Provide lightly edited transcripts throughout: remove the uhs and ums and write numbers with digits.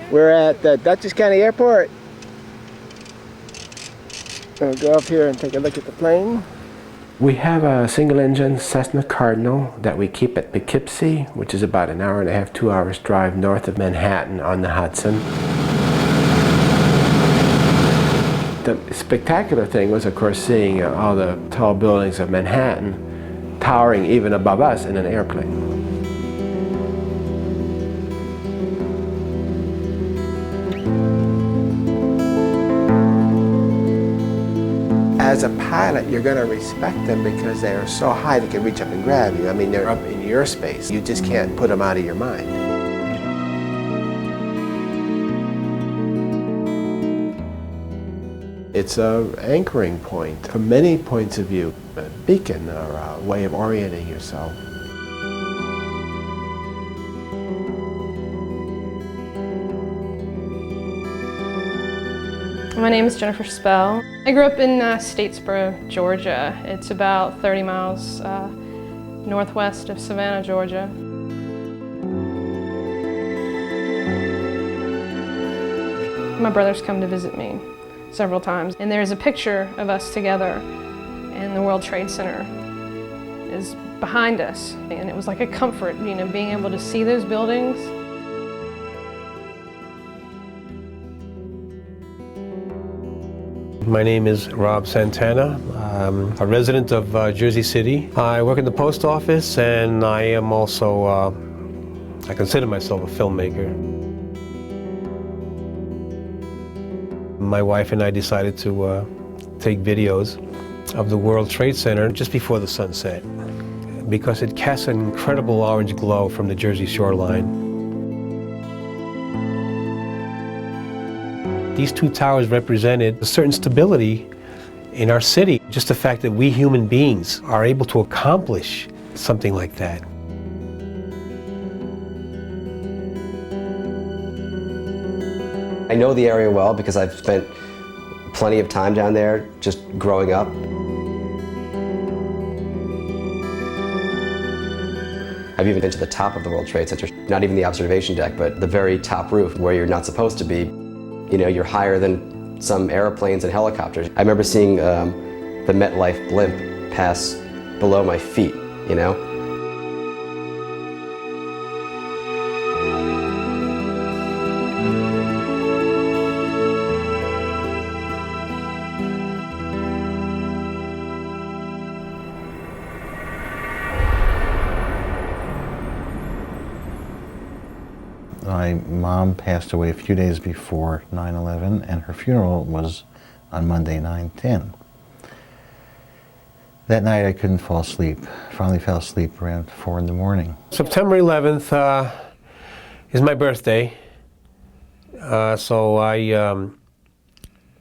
We're at the Dutchess County Airport. We'll go up here and take a look at the plane. We have a single-engine Cessna Cardinal that we keep at Poughkeepsie, which is about an hour and a half, 2 hours drive north of Manhattan on the Hudson. The spectacular thing was, of course, seeing all the tall buildings of Manhattan towering even above us in an airplane. As a pilot, you're going to respect them because they are so high they can reach up and grab you. I mean, they're up in your space. You just can't put them out of your mind. It's an anchoring point from many points of view, a beacon or a way of orienting yourself. My name is Jennifer Spell. I grew up in Statesboro, Georgia. It's about 30 miles northwest of Savannah, Georgia. My brother's come to visit me several times, and there's a picture of us together, and the World Trade Center is behind us. And it was like a comfort, you know, being able to see those buildings. My name is Rob Santana. I'm a resident of Jersey City. I work in the post office, and I am also, I consider myself a filmmaker. My wife and I decided to take videos of the World Trade Center just before the sunset because it casts an incredible orange glow from the Jersey shoreline. These two towers represented a certain stability in our city. Just the fact that we human beings are able to accomplish something like that. I know the area well because I've spent plenty of time down there just growing up. I've even been to the top of the World Trade Center, not even the observation deck, but the very top roof where you're not supposed to be. You know, you're higher than some airplanes and helicopters. I remember seeing the MetLife blimp pass below my feet, you know? My mom passed away a few days before 9/11, and her funeral was on Monday, 9/10. That night I couldn't fall asleep. Finally fell asleep around 4 in the morning. September 11th is my birthday, so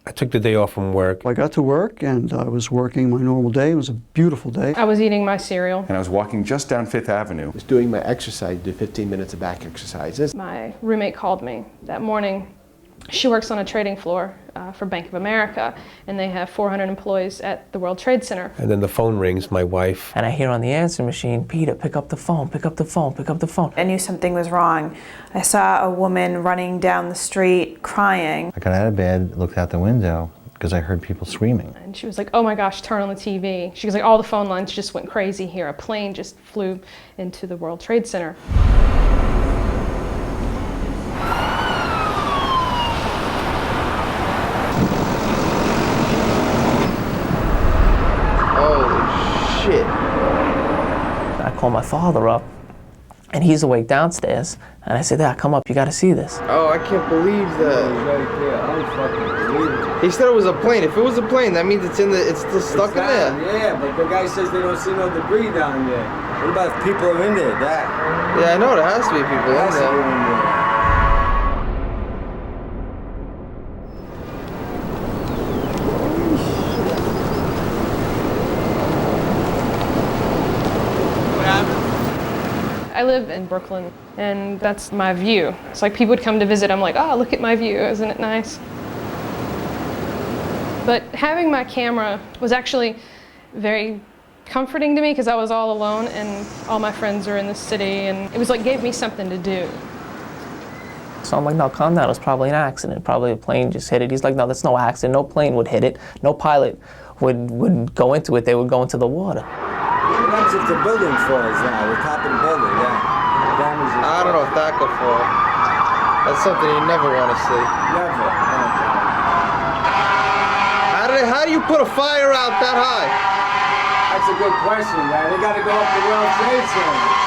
I took the day off from work. I got to work and I was working my normal day. It was a beautiful day. I was eating my cereal. And I was walking just down Fifth Avenue. I was doing my exercise, did 15 minutes of back exercises. My roommate called me that morning. She works on a trading floor for Bank of America, and they have 400 employees at the World Trade Center. And then the phone rings, my wife. And I hear on the answer machine, Peter, pick up the phone, pick up the phone, pick up the phone. I knew something was wrong. I saw a woman running down the street crying. I got out of bed, looked out the window, because I heard people screaming. And she was like, oh my gosh, turn on the TV. She was like, all the phone lines just went crazy here. A plane just flew into the World Trade Center. Shit. I call my father up, and he's awake downstairs, and I said, Dad, come up, you gotta see this. Oh, I can't believe that. He said it was a plane. If it was a plane, that means it's still stuck in there. Yeah, but the guy says they don't see no debris down there. What about if people are in there? Yeah, I know, there has to be people in there. I live in Brooklyn, and that's my view. It's like people would come to visit, I'm like, oh, look at my view, isn't it nice? But having my camera was actually very comforting to me because I was all alone and all my friends are in the city, and it was like gave me something to do. So I'm like, no, calm down, it was probably an accident. Probably a plane just hit it. He's like, no, that's no accident. No plane would hit it. No pilot would go into it. They would go into the water. What happens if the building falls now? The top of the building, yeah. Damages. I don't know if that could fall. That's something you never want to see. Never. How do you put a fire out that high? That's a good question, man. They got to go up the World Trade Center.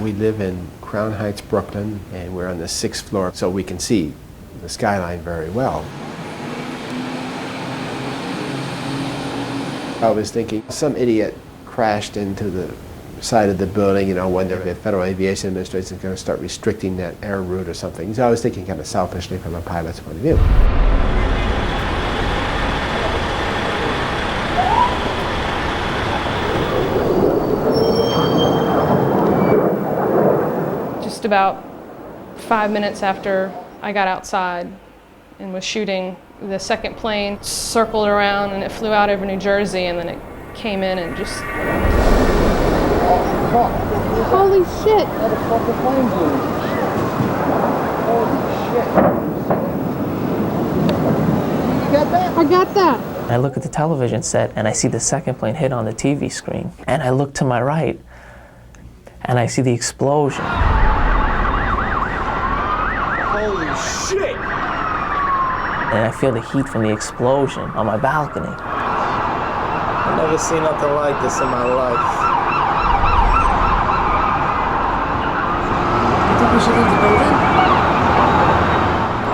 We live in Crown Heights, Brooklyn, and we're on the 6th floor, so we can see the skyline very well. I was thinking some idiot crashed into the side of the building, you know, wonder if the Federal Aviation Administration is going to start restricting that air route or something. So I was thinking kind of selfishly from a pilot's point of view. Just about 5 minutes after I got outside and was shooting, the second plane circled around and it flew out over New Jersey, and then it came in and just... Holy shit! Motherfucker planes doing. Holy shit. You got that? I got that. I look at the television set and I see the second plane hit on the TV screen. And I look to my right and I see the explosion. Holy shit! And I feel the heat from the explosion on my balcony. I've never seen nothing like this in my life. You think we should leave the building?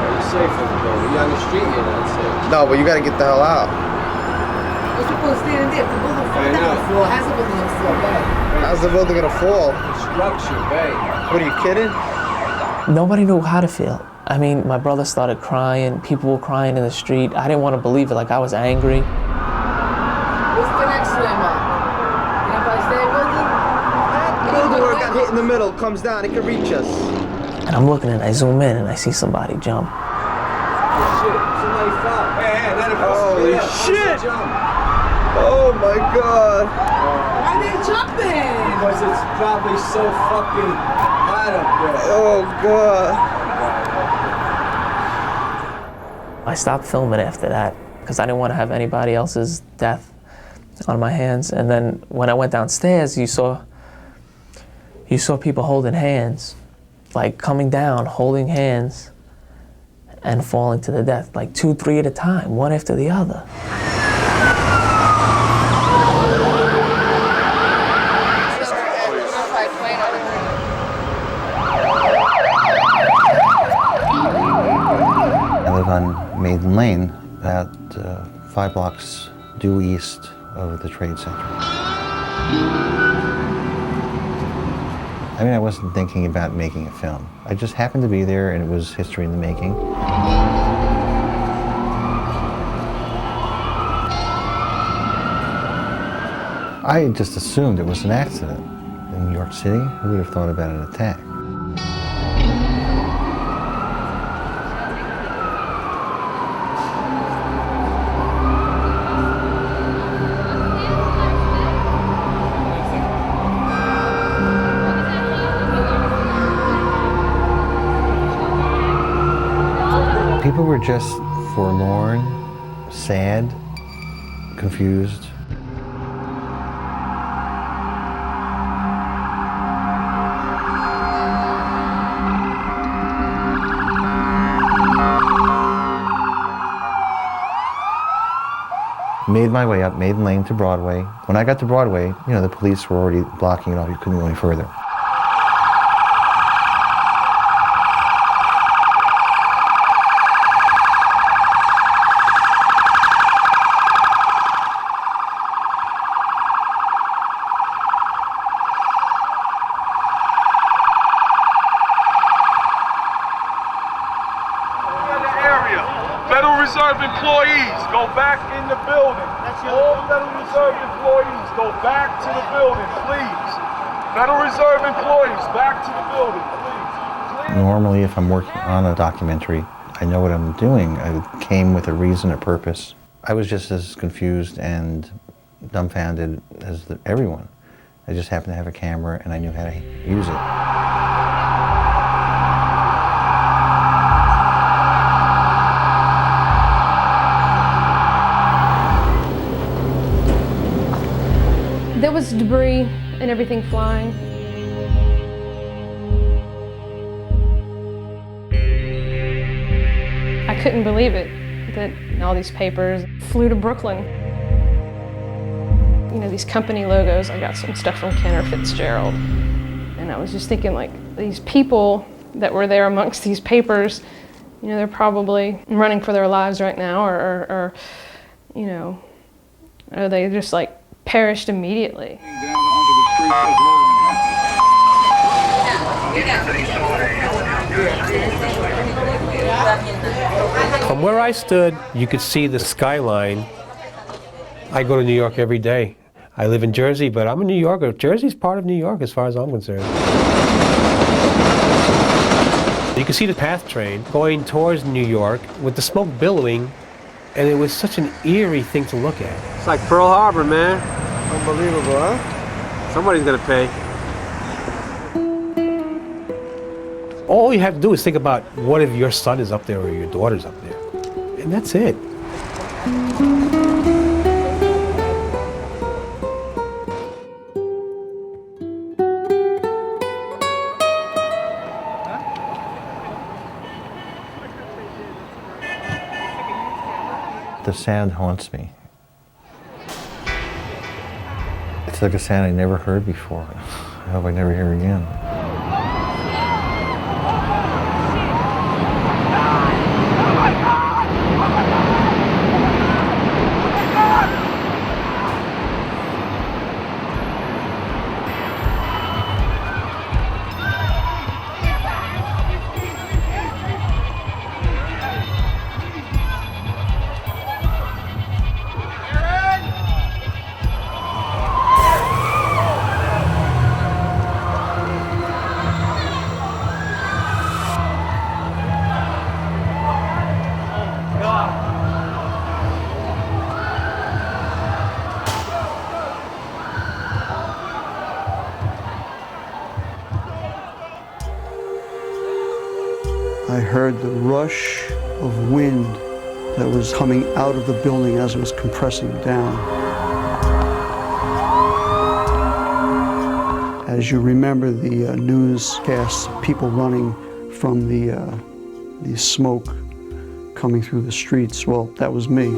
You're safe in the building. You're on the street, you're not safe. No, but you gotta get the hell out. Those people are standing there. If the building falls down the floor, how's the building gonna fall back? How's the building gonna fall? Structure, babe. What, are you kidding? Nobody knew how to feel. I mean, my brother started crying. People were crying in the street. I didn't want to believe it. Like, I was angry. What's the next slam up? The Empire State Building? The building where it got hit in the middle comes down. It can reach us. And I'm looking and I zoom in and I see somebody jump. Oh, shit. Somebody fell. Hey, let it go. Holy shit! Oh my god. Why are they jumping? Because it's probably so fucking hot up there. Oh god. I stopped filming after that because I didn't want to have anybody else's death on my hands. And then when I went downstairs, you saw people holding hands, like coming down, holding hands, and falling to the death, like 2, 3 at a time, one after the other. I live on Maiden Lane, about 5 blocks due east of the Trade Center. I mean, I wasn't thinking about making a film. I just happened to be there, and it was history in the making. I just assumed it was an accident. In New York City, who would have thought about an attack? People were just forlorn, sad, confused. Made my way up Maiden Lane to Broadway. When I got to Broadway, you know, the police were already blocking it off. You couldn't go any further. Federal Reserve employees, go back in the building. All Federal Reserve employees, go back to the building, please. Federal Reserve employees, back to the building, please. Normally, if I'm working on a documentary, I know what I'm doing. I came with a reason, a purpose. I was just as confused and dumbfounded as everyone. I just happened to have a camera and I knew how to use it. There was debris and everything flying. I couldn't believe it, that all these papers flew to Brooklyn. You know, these company logos, I got some stuff from Kenner Fitzgerald. And I was just thinking, like, these people that were there amongst these papers, you know, they're probably running for their lives right now, or you know, or they just like perished immediately. From where I stood, you could see the skyline. I go to New York every day. I live in Jersey, but I'm a New Yorker. Jersey's part of New York as far as I'm concerned. You can see the PATH train going towards New York with the smoke billowing, and it was such an eerie thing to look at. It's like Pearl Harbor, man. Unbelievable, huh? Somebody's gonna pay. All you have to do is think about what if your son is up there or your daughter's up there. And that's it. The sound haunts me. It's like a sound I never heard before. I hope I never hear again. I heard the rush of wind that was coming out of the building as it was compressing down. As you remember the newscasts, people running from the smoke coming through the streets, well, that was me.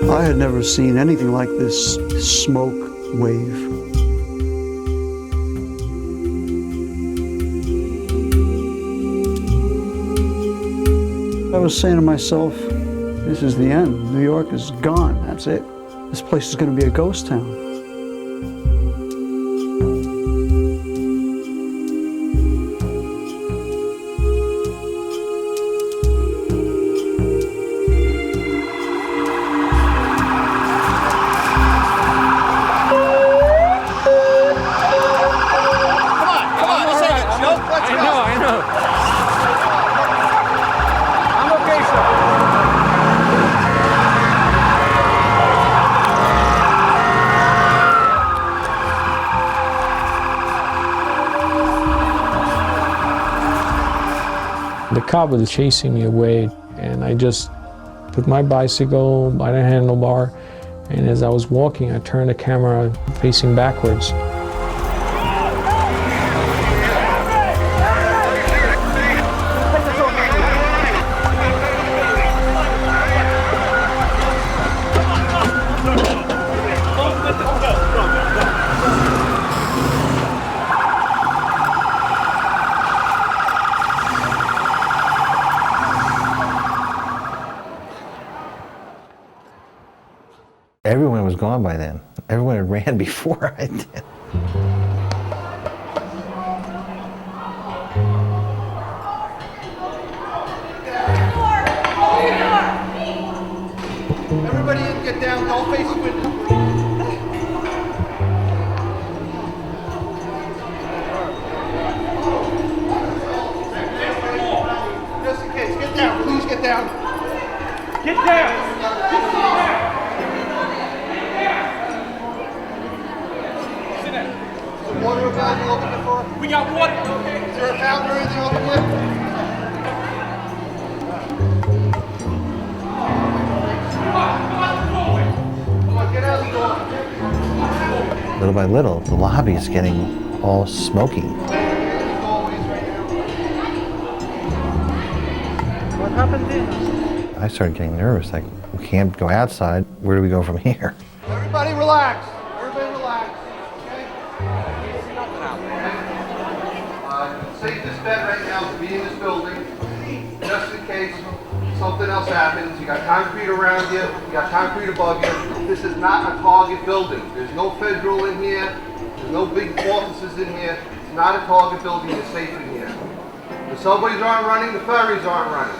I had never seen anything like this smoke wave. I was saying to myself, this is the end. New York is gone, that's it. This place is going to be a ghost town. The cop was chasing me away, and I just put my bicycle by the handlebar, and as I was walking, I turned the camera facing backwards. Everyone was gone by then. Everyone had ran before I did. Everybody get down, don't face the window. Get down. Get down. Just sit down. Sit down. Is there water about you open it for? We got water. Okay. Is there a fountain or anything open here? Little by little, the lobby is getting all smoky. What happened here? I started getting nervous, like, we can't go outside. Where do we go from here? Everybody relax. Everybody relax. Okay? Safest bet right now is to be in this building, just in case something else happens. You got concrete around you, you got concrete above you. This is not a target building. There's no federal in here. There's no big offices in here. It's not a target building. You're safe in here. The subways aren't running. The ferries aren't running.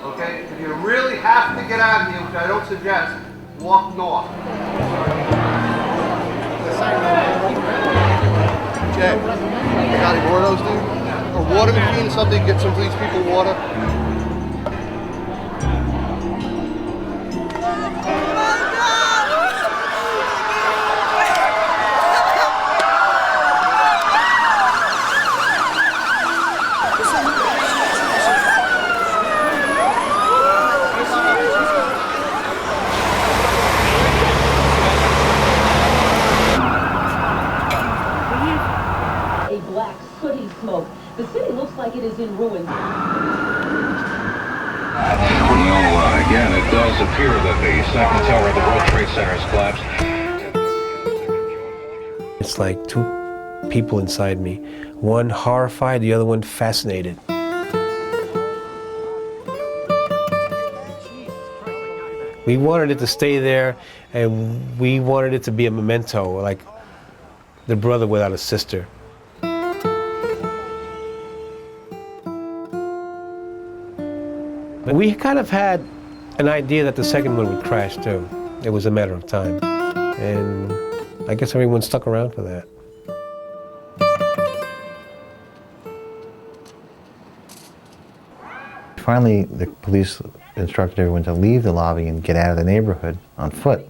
Okay? If you really have to get out of here, which I don't suggest, walk north. Jay, you got any more of those, dude? Or water machine, something to get some of these people water? The city looks like it is in ruins. Again, it does appear that the second tower of the World Trade Center has collapsed. It's like two people inside me. One horrified, the other one fascinated. We wanted it to stay there, and we wanted it to be a memento, like the brother without a sister. But we kind of had an idea that the second one would crash too. It was a matter of time. And I guess everyone stuck around for that. Finally, the police instructed everyone to leave the lobby and get out of the neighborhood on foot.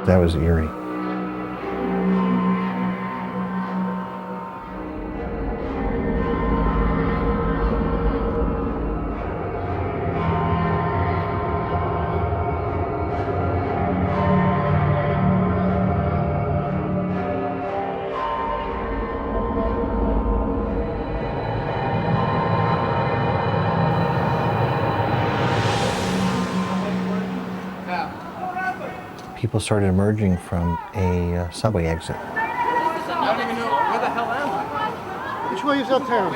That was eerie. People started emerging from a subway exit. I don't even know where the hell am I. Which way is uptown?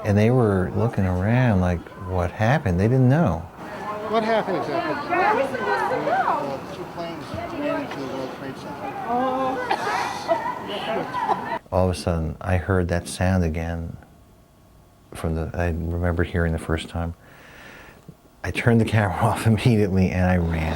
And they were looking around like, what happened? They didn't know. What happened exactly? Where are we supposed to go? Two planes ran into the World Trade Center. All of a sudden, I heard that sound again I remembered hearing the first time. I turned the camera off immediately and I ran.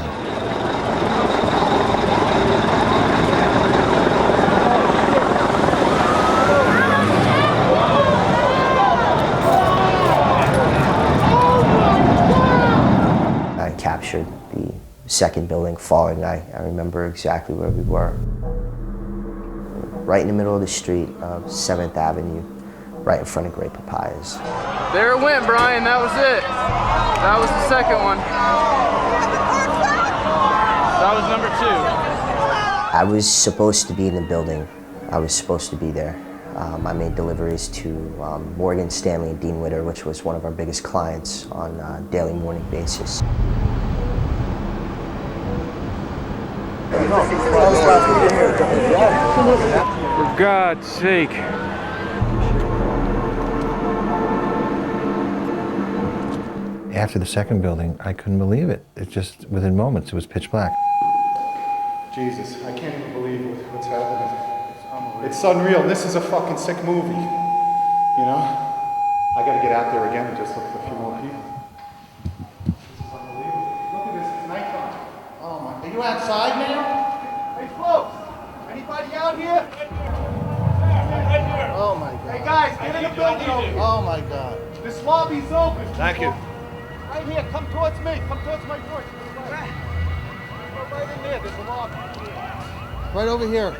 I captured the second building falling. I remember exactly where we were. Right in the middle of the street of 7th Avenue, right in front of Great Papayas. There it went, Brian. That was it. That was the second one. That was number 2. I was supposed to be in the building. I was supposed to be there. I made deliveries to Morgan Stanley and Dean Witter, which was one of our biggest clients on a daily morning basis. For God's sake. After the second building, I couldn't believe it. It just, within moments, it was pitch black. Jesus, I can't even believe what's happening. It's unreal. This is a fucking sick movie. You know? I gotta get out there again and just look for a few more people. This is unbelievable. Look at this, it's nighttime. Oh my, are you outside now? Hey folks, anybody out here? Oh my God. Hey guys, get in the building over here. Oh my God. This lobby's open. Thank you. Right here, come towards me. Come towards my door. Right in there, there's a lobby. Right over here.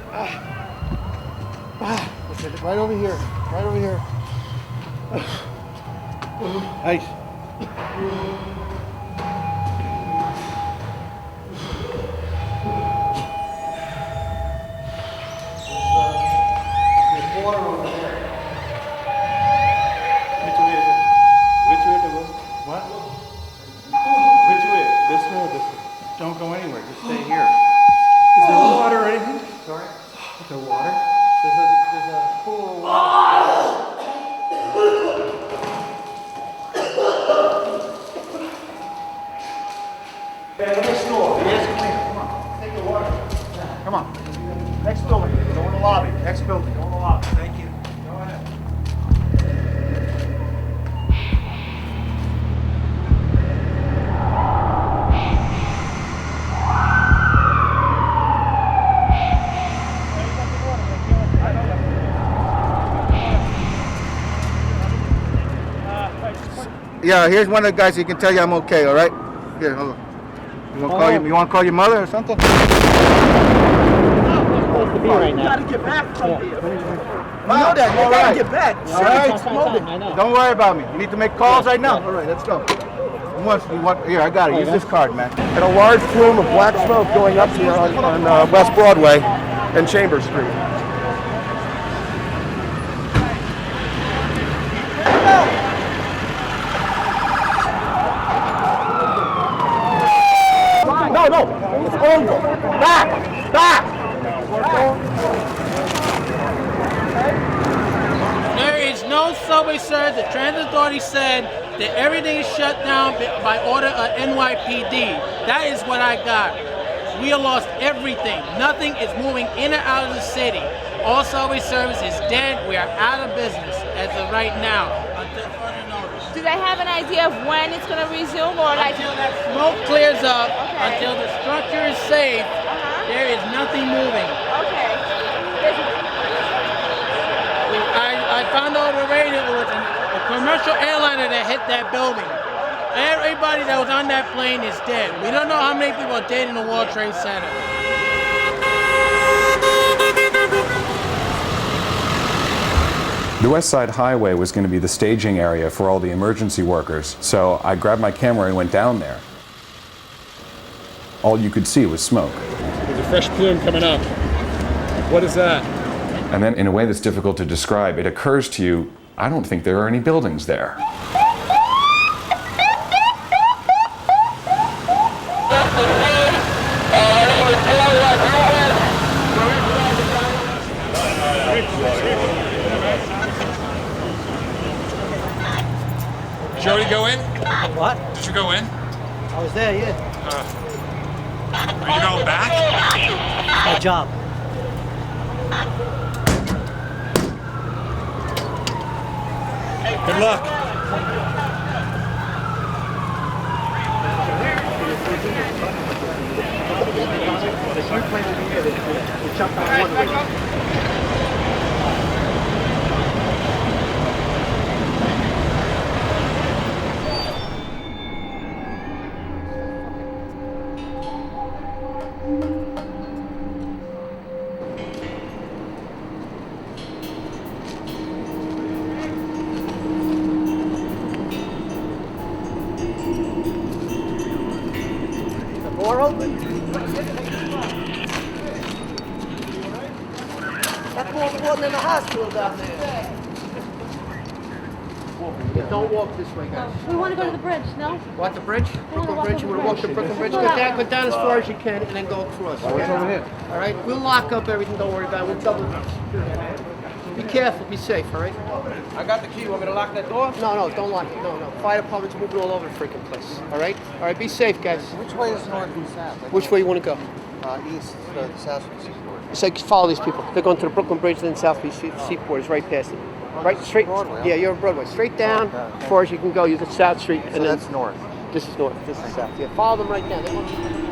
Right over here. Right over here. Nice. There's water over there. Which way is it? Which way to go? What? Which way? This way or this way? Don't go anywhere. Just stay here. Is there water or anything? Sorry? Is there water? There's a pool of water. Next door. Yes, come here. Come on. Take the water. Come on. Next building. Go in the lobby. Next building. Go in the lobby. Thank you. Go ahead. Yeah, here's one of the guys who can tell you I'm okay, all right? Here, hold on. You want to call your mother or something? Supposed to be right now. You gotta get back from here. You know that. You gotta get back. All right, don't worry about me. You need to make calls right now. All right, let's go. Here, I got it. Use this card, man. And a large plume of black smoke going up here on West Broadway and Chambers Street. No, it's over. Back! There is no subway service. The transit authority said that everything is shut down by order of NYPD. That is what I got. We have lost everything. Nothing is moving in or out of the city. All subway service is dead. We are out of business as of right now. Until further notice. Do they have an idea of when it's going to resume, or like until that smoke clears up, until the structure is safe, there is nothing moving. Okay. I found out over the radio it was a commercial airliner that hit that building. Everybody that was on that plane is dead. We don't know how many people are dead in the World Trade Center. The West Side Highway was going to be the staging area for all the emergency workers, so I grabbed my camera and went down there. All you could see was smoke. There's a fresh plume coming up. What is that? And then, in a way that's difficult to describe, it occurs to you, I don't think there are any buildings there. Did you already go in? What? Did you go in? I was there, yeah. Are you going back? My job. Good luck. Door open? That's more than one in the hospital down there. Yeah, don't walk this way, guys. we want to go to the bridge, no? What, the bridge? Brooklyn walk Bridge? You over want to the walk the bridge. Brooklyn Bridge? Let's Go down as far as you can and then go across. What's over here? All right, we'll lock up everything, don't worry about it. We'll double this. Be careful, be safe, all right? I got the key. You want me to lock that door? No, don't lock it. No. Fire department's moving all over the freaking place, all right? All right, be safe, guys. Which way is north and south? Which way you want to go? East, south, seaport. It's like follow these people. They're going to the Brooklyn Bridge, then Southeast Seaport is right past it. Right straight. Broadway, huh? Yeah, you're on Broadway. Straight down, as far as you can go. You get South Street, So and then that's north. this is north. This is south. Yeah, follow them right down. They want you to-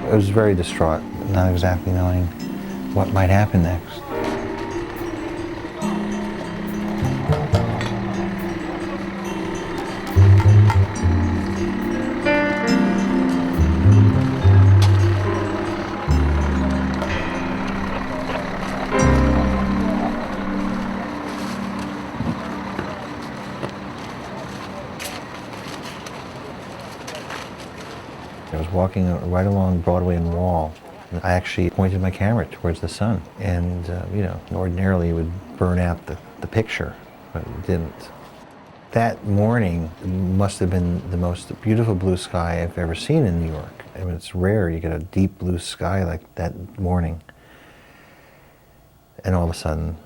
I was very distraught, not exactly knowing what might happen next. I was walking right along Broadway and Wall. I actually pointed my camera towards the sun, and you know, ordinarily it would burn out the picture, but it didn't. That morning must have been the most beautiful blue sky I've ever seen in New York. I mean, it's rare you get a deep blue sky like that morning. And all of a sudden,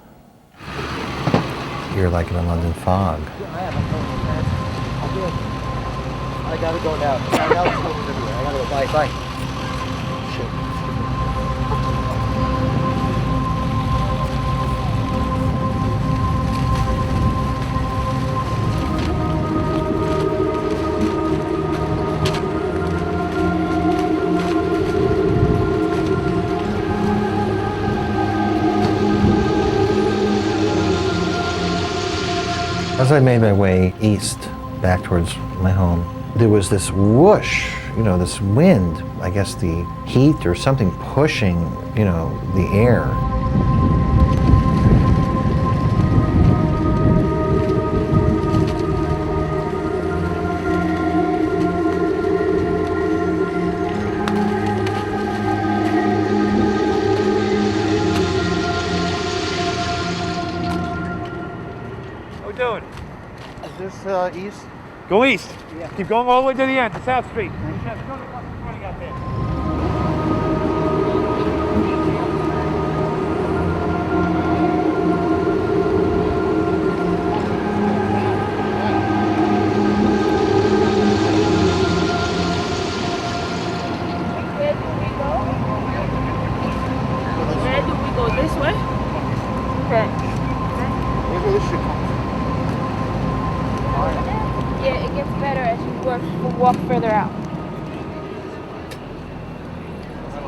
you're like in a London fog. I gotta go now. I gotta go. Bye. Shit. As I made my way east, back towards my home, there was this whoosh, you know, this wind, I guess the heat or something pushing, you know, the air. How we doing? Is this east? Go east. Yeah. Keep going all the way to the end, to South Street. Running out there. Where do we go? This way? Okay. Where's this shit coming? Yeah, it gets better as you walk further out.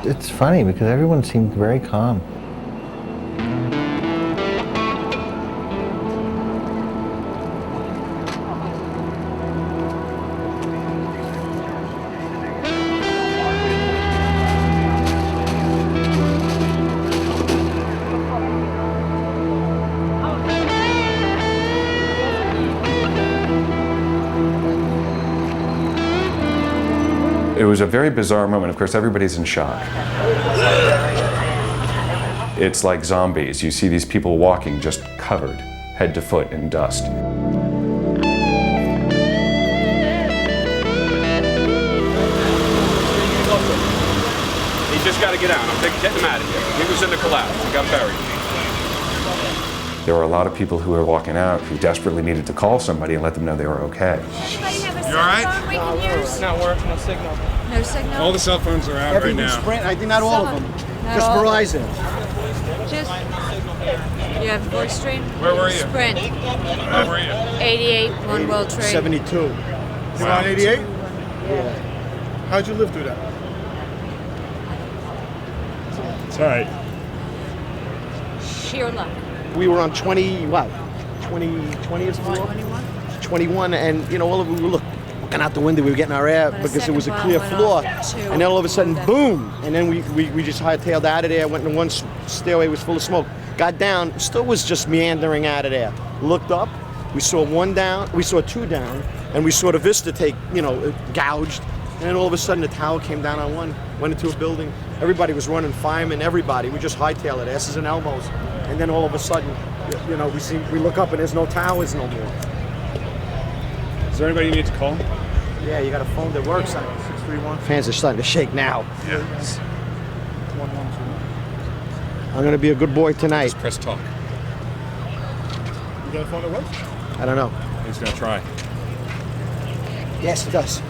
It's funny because everyone seemed very calm. It was a very bizarre moment. Of course, everybody's in shock. It's like zombies. You see these people walking just covered, head to foot, in dust. You just got to get out. I'm getting him out of here. He was in the collapse. He got buried. There were a lot of people who were walking out who desperately needed to call somebody and let them know they were okay. You all right? It's not working, no signal. No signal? All the cell phones are out right now. Sprint. I think not all of them. Not Just all. Verizon. Just, you have voice stream? Where were you? Sprint. Where were you? 88, One World Trade. 72. You on 88? Yeah. How'd you live through that? It's all right. Sheer luck. We were on 20th floor? 21, and you know, all of we were looking out the window, we were getting our air because it was a clear floor, and then all of a sudden, boom, and then we just hightailed out of there, went in one stairway, was full of smoke, got down, still was just meandering out of there, looked up, we saw one down, we saw two down, and we saw the vista take, you know, gouged, and then all of a sudden the tower came down on one, went into a building, everybody was running, firemen, everybody, we just hightailed it, asses and elbows, and then all of a sudden, you know, we look up and there's no towers no more. Is there anybody you need to call? Yeah, you got a phone that works on it. 631. Fans are starting to shake now. Yes. I'm gonna be a good boy tonight. Just press talk. You got a phone that works? I don't know. He's gonna try. Yes, it does.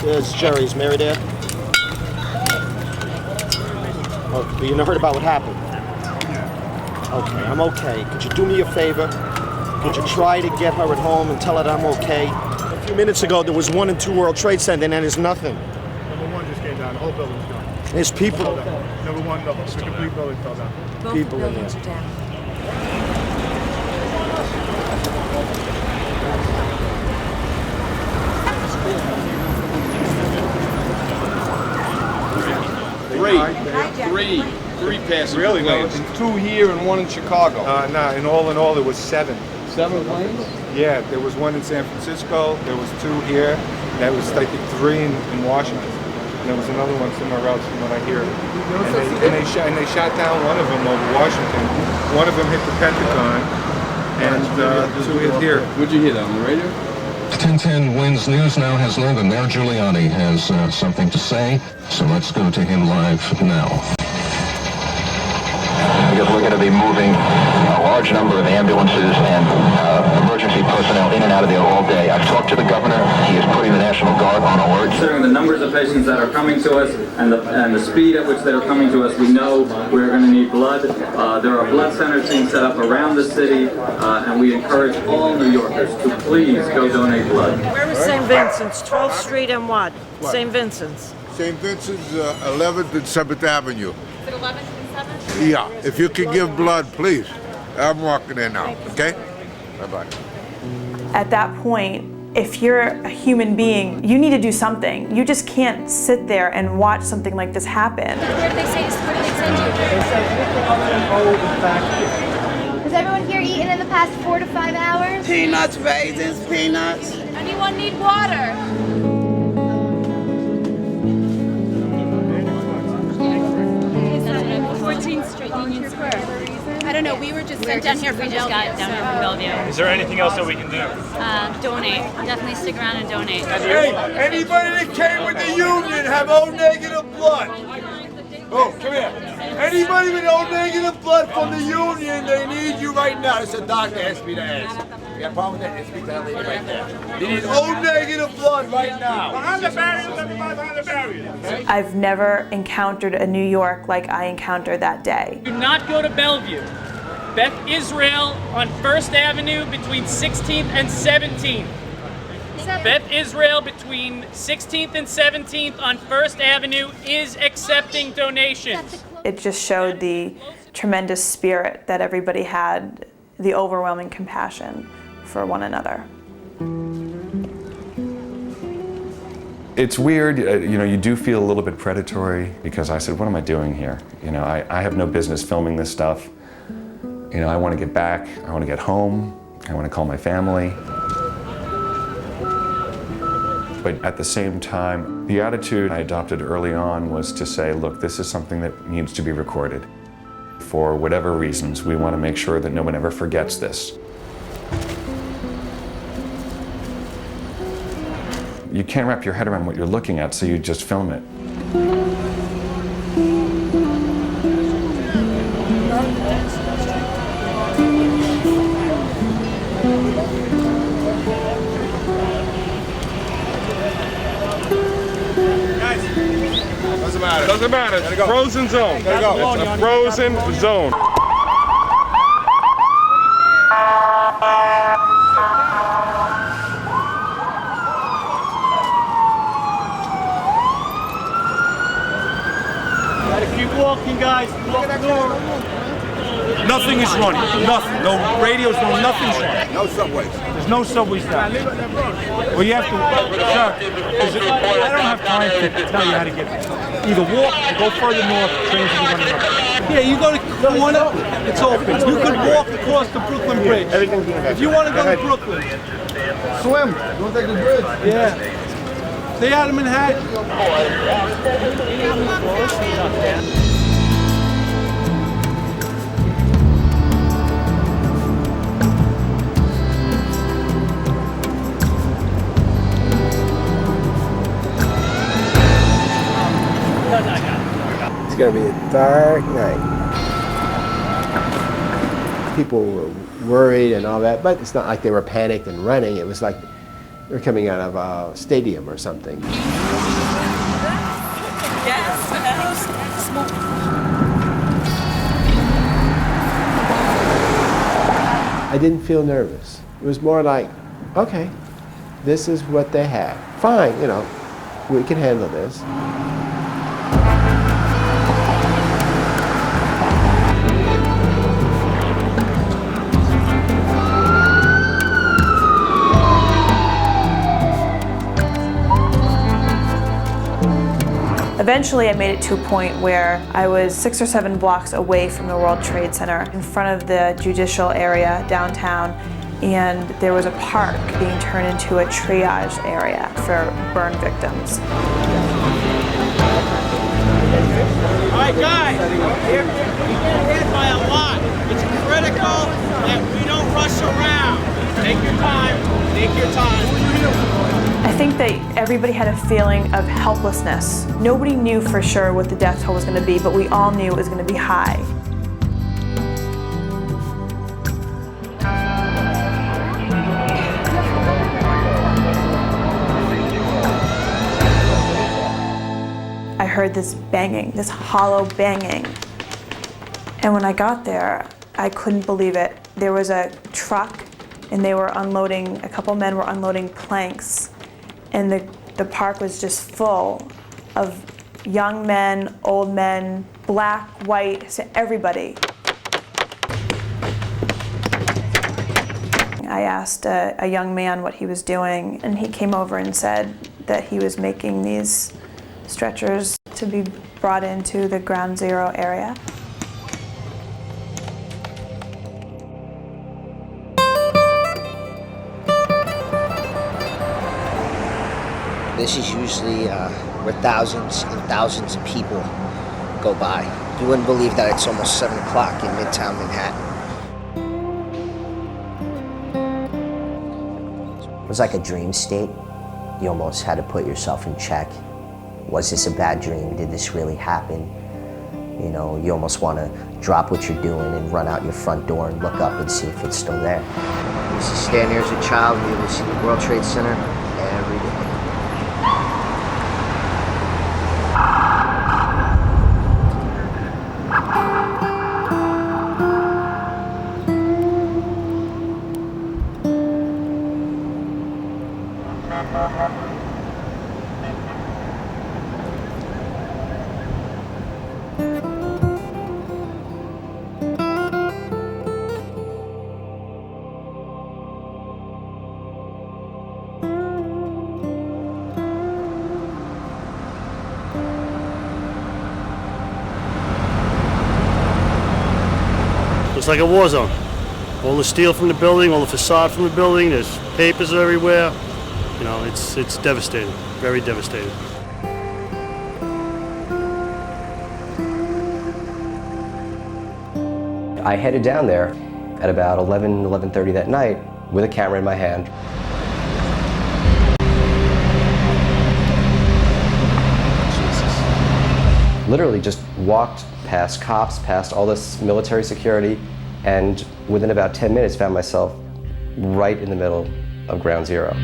There's Jerry's. Mary there? Oh, you heard about what happened? Okay, I'm okay. Could you do me a favor? Could you try to get her at home and tell her that I'm okay? A few minutes ago, there was 1 and 2 World Trade Center, and there's nothing. Number 1 just came down. The whole building's gone. There's people. Number 1, the complete building fell down. People in there. 3 passing Really? planes. 2 here and 1 in Chicago. No, in all, there was 7. 7 planes? Yeah, there was 1 in San Francisco, there was 2 here, that was, I think, 3 in Washington. And there was another one somewhere else from what I hear. And they shot down one of them over Washington. One of them hit the Pentagon, and 2 hit here. Where'd you hear that, on the radio? 1010 Wins News now has learned that Mayor Giuliani has something to say, so let's go to him live now. Because we're going to be moving a large number of ambulances and emergency personnel in and out of there all day. I've talked to the governor. He is putting the National Guard on alert. Considering the numbers of patients that are coming to us and the speed at which they're coming to us, we know we're going to need blood. There are blood centers being set up around the city, and we encourage all New Yorkers to please go donate blood. Where is St. Vincent's? 12th Street and what? St. Vincent's. St. Vincent's, 11th and 7th Avenue. Is it 11th and 7th? Yeah, if you can give blood, please. I'm walking there now, okay? Bye-bye. At that point, if you're a human being, you need to do something. You just can't sit there and watch something like this happen. Where did they say? Where did they send you? Has everyone here eaten in the past 4 to 5 hours? Peanuts, raisins, peanuts. Anyone need water? 14th Street, Union Square. I don't know, we were just sent down here from Bellevue. Down here from Bellevue. Is there anything else that we can do? Donate. Definitely stick around and donate. Hey, anybody that came with the union have O negative blood? Oh, come here. Anybody with O negative blood from the union, they need you right now. It's a doctor asked me to ask. You got a problem with that? Speak to that lady right there. They need O negative blood right now. Behind the barriers, everybody behind the barriers. I've never encountered a New York like I encountered that day. Do not go to Bellevue. Beth Israel on 1st Avenue between 16th and 17th. Beth Israel between 16th and 17th on 1st Avenue is accepting donations. It just showed the tremendous spirit that everybody had, the overwhelming compassion for one another. It's weird, you do feel a little bit predatory because I said, what am I doing here? I have no business filming this stuff. I want to get back, I want to get home, I want to call my family. But at the same time, the attitude I adopted early on was to say, look, this is something that needs to be recorded. For whatever reasons, we want to make sure that no one ever forgets this. You can't wrap your head around what you're looking at, so you just film it. Doesn't matter. It's a frozen zone. Gotta go. It's a frozen zone. Gotta keep walking, guys. Nothing is running. Nothing. No radios, nothing's running. No subways. There's no subways down. Well, you have to, sir, I don't have time to tell you how to get either walk or go further north, trains will be running up. Yeah, you go to corner, it's open. You could walk across the Brooklyn Bridge. If you want to go to Brooklyn. Swim. Don't take the bridge. Yeah. Stay out of Manhattan. It's going to be a dark night. People were worried and all that, but it's not like they were panicked and running. It was like they were coming out of a stadium or something. I I didn't feel nervous. It was more like, okay, this is what they have. Fine, you know, we can handle this. Eventually I made it to a point where I was 6 or 7 blocks away from the World Trade Center in front of the judicial area downtown, and there was a park being turned into a triage area for burn victims. All right, guys, we're getting hit by a lot. It's critical that we don't rush around. Take your time, take your time. I think that everybody had a feeling of helplessness. Nobody knew for sure what the death toll was going to be, but we all knew it was going to be high. I heard this banging, this hollow banging. And when I got there, I couldn't believe it. There was a truck and they were unloading, a couple men were unloading planks. And the park was just full of young men, old men, black, white, everybody. I asked a young man what he was doing, and he came over and said that he was making these stretchers to be brought into the Ground Zero area. This is usually where thousands and thousands of people go by. You wouldn't believe that it's almost 7 o'clock in Midtown Manhattan. It was like a dream state. You almost had to put yourself in check. Was this a bad dream? Did this really happen? You know, you almost want to drop what you're doing and run out your front door and look up and see if it's still there. I used to stand here as a child and be able to see the World Trade Center every day. It's like a war zone. All the steel from the building, all the facade from the building, there's papers everywhere. You know, it's devastating, very devastating. I headed down there at about 11:30 that night with a camera in my hand. Literally just walked past cops, past all this military security, and within about 10 minutes found myself right in the middle of Ground Zero.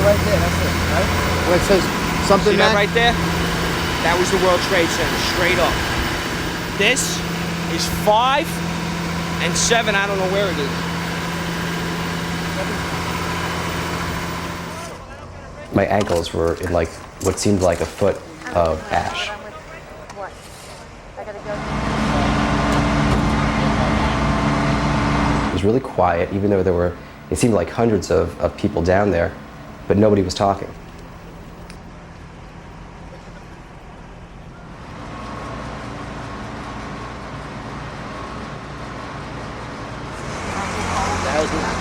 Right there, that's it, right? Where it says something See that Mac? right there? That was the World Trade Center, straight up. This is 5 and 7, I don't know where it is. My ankles were in like what seemed like a foot of ash. It was really quiet, even though it seemed like hundreds of people down there, but nobody was talking.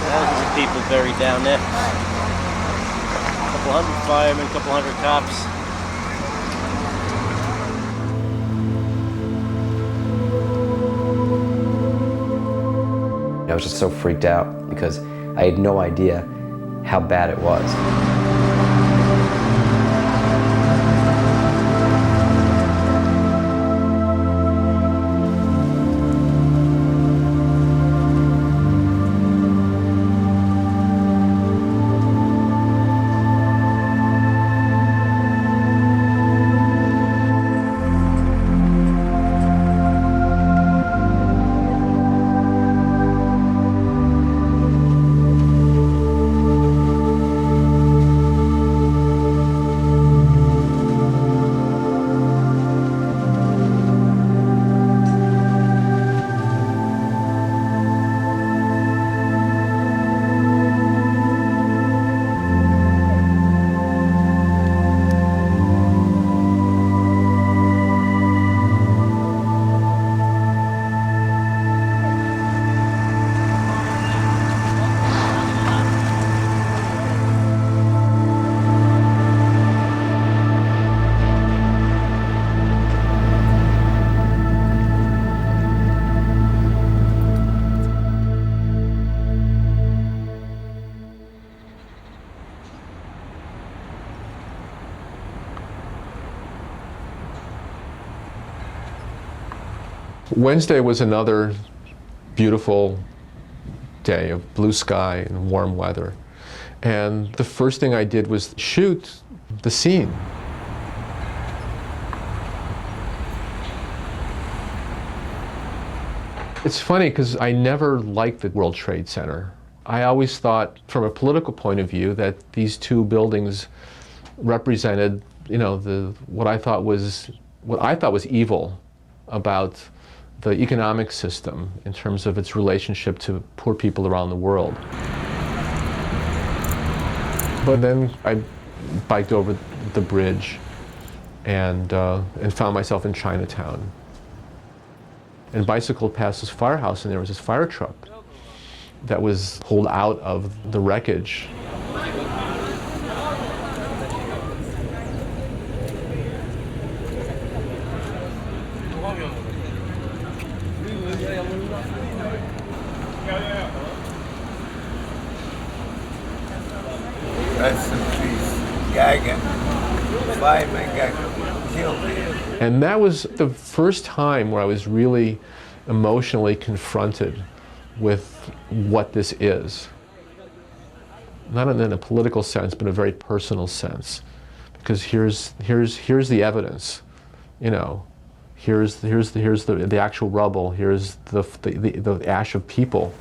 Thousands of people buried down there. A couple hundred firemen, a couple hundred cops. I was just so freaked out because I had no idea how bad it was. Wednesday was another beautiful day of blue sky and warm weather. And the first thing I did was shoot the scene. It's funny because I never liked the World Trade Center. I always thought, from a political point of view, that these two buildings represented, what I thought was evil about the economic system in terms of its relationship to poor people around the world. But then I biked over the bridge and found myself in Chinatown. And bicycled past this firehouse, and there was this fire truck that was pulled out of the wreckage. Rest in peace. Gaga. Fireman got killed. And that was the first time where I was really emotionally confronted with what this is. Not in a political sense, but in a very personal sense. Because here's the evidence, here's the actual rubble, here's the ash of people.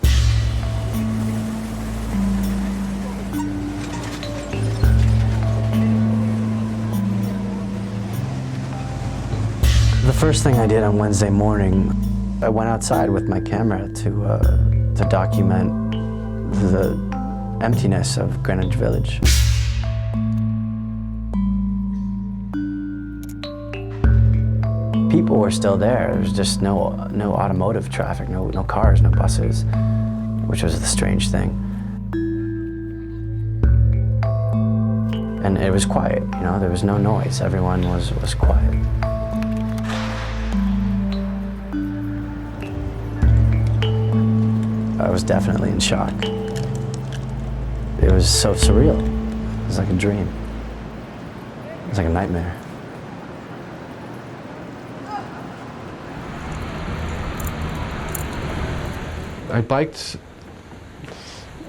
The first thing I did on Wednesday morning, I went outside with my camera to document the emptiness of Greenwich Village. People were still there. There was just no automotive traffic, no cars, no buses, which was the strange thing. And it was quiet, there was no noise. Everyone was quiet. I was definitely in shock. It was so surreal. It was like a dream. It was like a nightmare. I biked,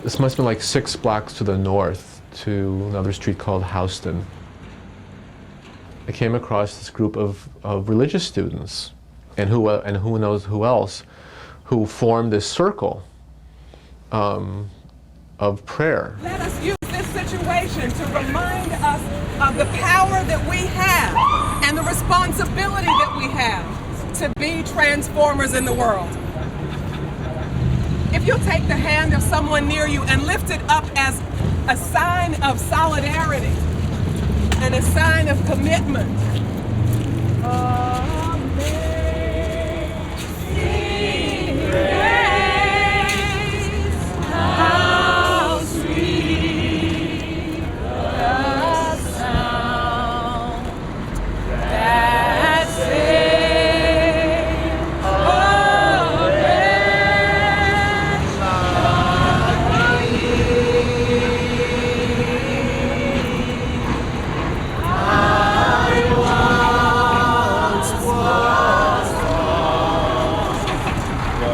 this must have been like 6 blocks to the north to another street called Houston. I came across this group of religious students, and who knows who else, who formed this circle of prayer. Let us use this situation to remind us of the power that we have and the responsibility that we have to be transformers in the world. If you'll take the hand of someone near you and lift it up as a sign of solidarity and a sign of commitment. How sweet the sound that saved a wretch like me. I once was lost, but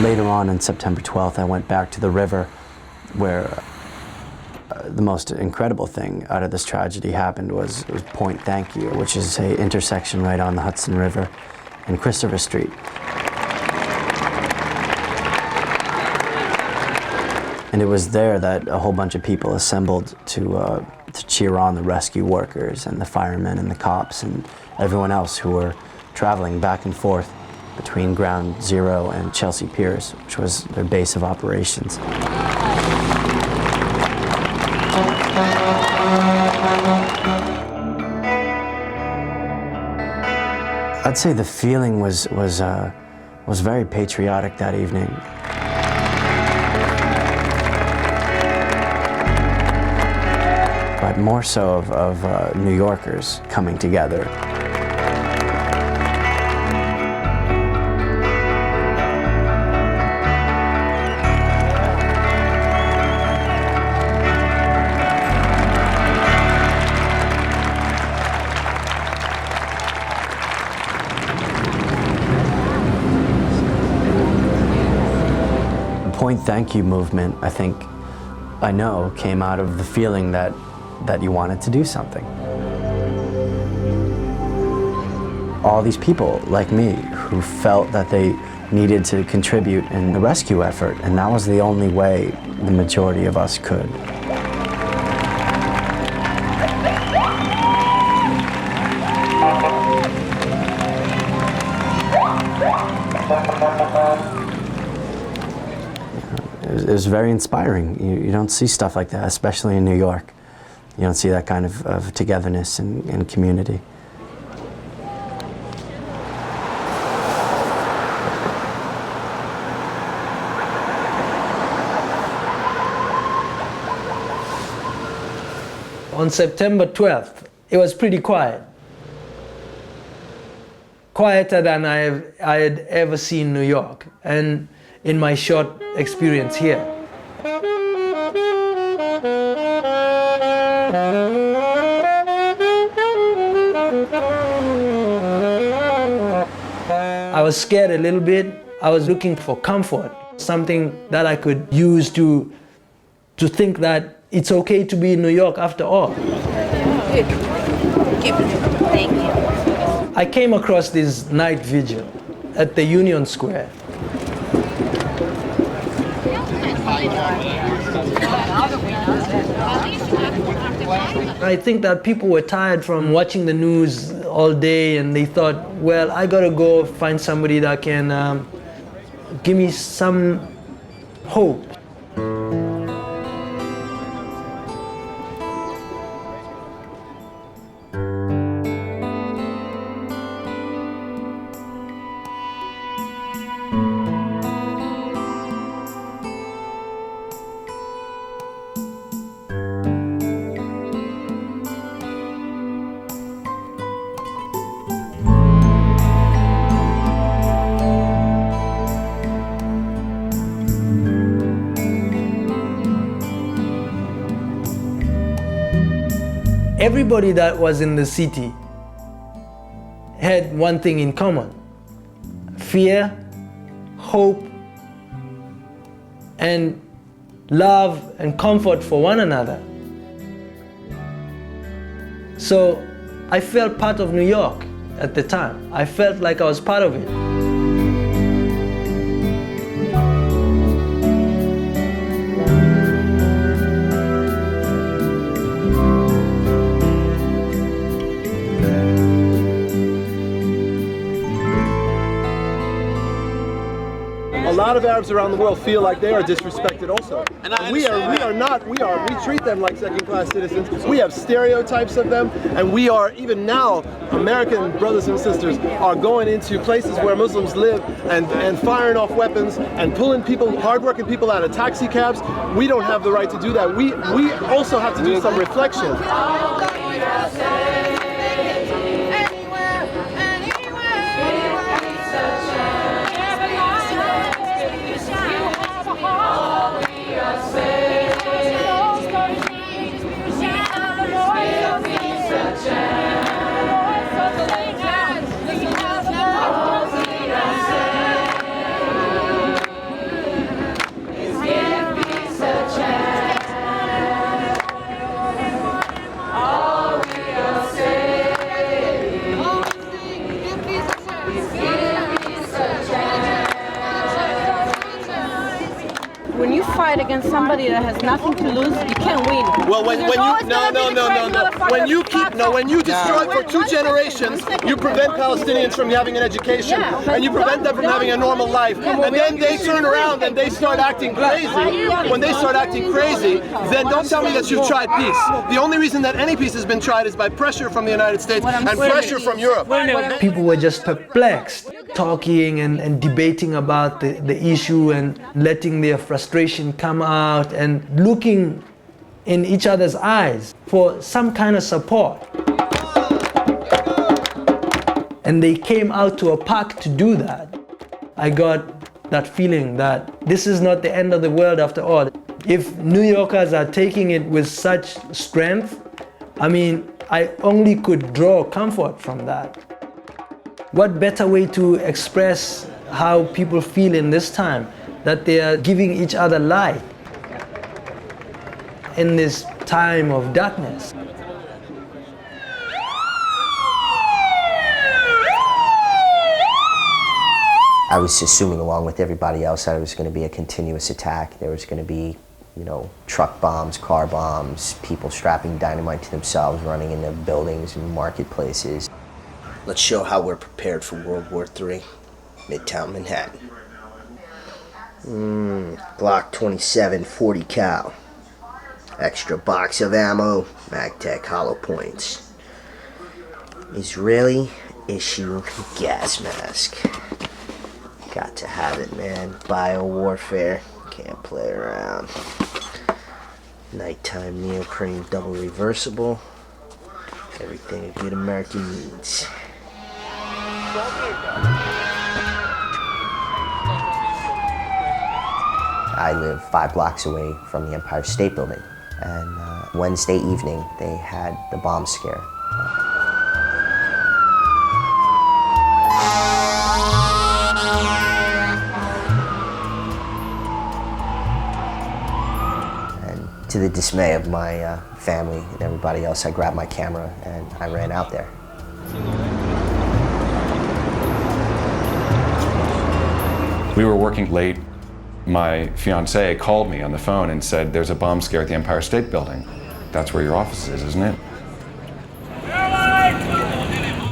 Later on September 12th, I went back to the river where the most incredible thing out of this tragedy happened was Point Thank You, which is an intersection right on the Hudson River and Christopher Street. And it was there that a whole bunch of people assembled to cheer on the rescue workers and the firemen and the cops and everyone else who were traveling back and forth between Ground Zero and Chelsea Piers, which was their base of operations. I'd say the feeling was very patriotic that evening. But more so of New Yorkers coming together. Point Thank You movement, I know, came out of the feeling that you wanted to do something. All these people like me who felt that they needed to contribute in the rescue effort, and that was the only way the majority of us could. It was very inspiring. You don't see stuff like that, especially in New York. You don't see that kind of togetherness and community. On September 12th, it was pretty quiet. Quieter than I had ever seen New York, and in my short experience here. I was scared a little bit. I was looking for comfort, something that I could use to think that it's okay to be in New York after all. Thank you. I came across this night vigil at the Union Square. I think that people were tired from watching the news all day, and they thought, well, I gotta go find somebody that can give me some hope. Everybody that was in the city had one thing in common: fear, hope, and love and comfort for one another. So I felt part of New York at the time. I felt like I was part of it. A lot of Arabs around the world feel like they are disrespected also. And we treat them like second-class citizens. We have stereotypes of them, and we are, even now, American brothers and sisters are going into places where Muslims live and firing off weapons and pulling people, hardworking people out of taxi cabs. We don't have the right to do that. We also have to do some reflection. When you fight against somebody that has nothing to lose, you can't can win. Well, when you destroy for 2 generations, you prevent Palestinians from having an education, and you prevent them from having a normal life, and then they turn around and they start acting crazy. When they start acting crazy, then don't tell me that you've tried peace. The only reason that any peace has been tried is by pressure from the United States and pressure from Europe. People were just perplexed, talking and debating about the issue and letting their frustration come out and looking in each other's eyes for some kind of support. And they came out to a park to do that. I got that feeling that this is not the end of the world after all. If New Yorkers are taking it with such strength, I mean, I only could draw comfort from that. What better way to express how people feel in this time, that they are giving each other light in this time of darkness. I was assuming along with everybody else that it was going to be a continuous attack. There was going to be, you know, truck bombs, car bombs, people strapping dynamite to themselves, running into buildings and marketplaces. Let's show how we're prepared for World War III, Midtown Manhattan. Glock 27, 40 cal. Extra box of ammo, MagTech hollow points. Israeli issue gas mask. Got to have it, man. Bio-warfare, can't play around. Nighttime neoprene double reversible. Everything a good American needs. I live 5 blocks away from the Empire State Building, and Wednesday evening they had the bomb scare. And to the dismay of my family and everybody else, I grabbed my camera and I ran out there. We were working late. My fiancée called me on the phone and said, there's a bomb scare at the Empire State Building. That's where your office is, isn't it?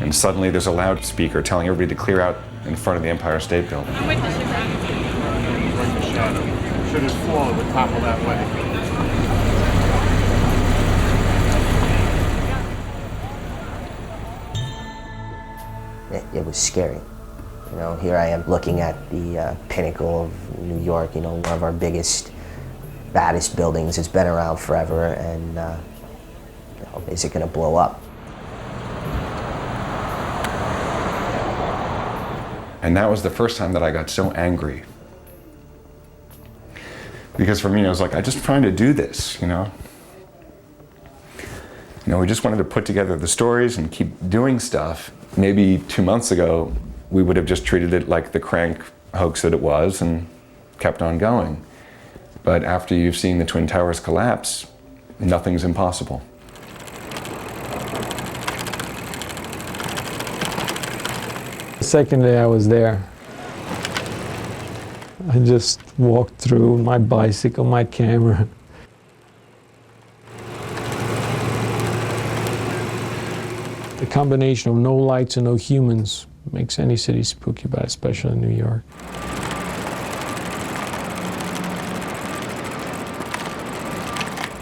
And suddenly there's a loudspeaker telling everybody to clear out in front of the Empire State Building. Should have fallen the top of that way. It was scary. You know, here I am looking at the pinnacle of New York, you know, one of our biggest, baddest buildings. It's been around forever, and you know, is it going to blow up? And that was the first time that I got so angry. Because for me, I was like, I'm just trying to do this, you know? You know, we just wanted to put together the stories and keep doing stuff. Maybe 2 months ago, we would have just treated it like the crank hoax that it was and kept on going. But after you've seen the Twin Towers collapse, nothing's impossible. The second day I was there, I just walked through my bicycle, my camera. The combination of no lights and no humans makes any city spooky, but especially New York.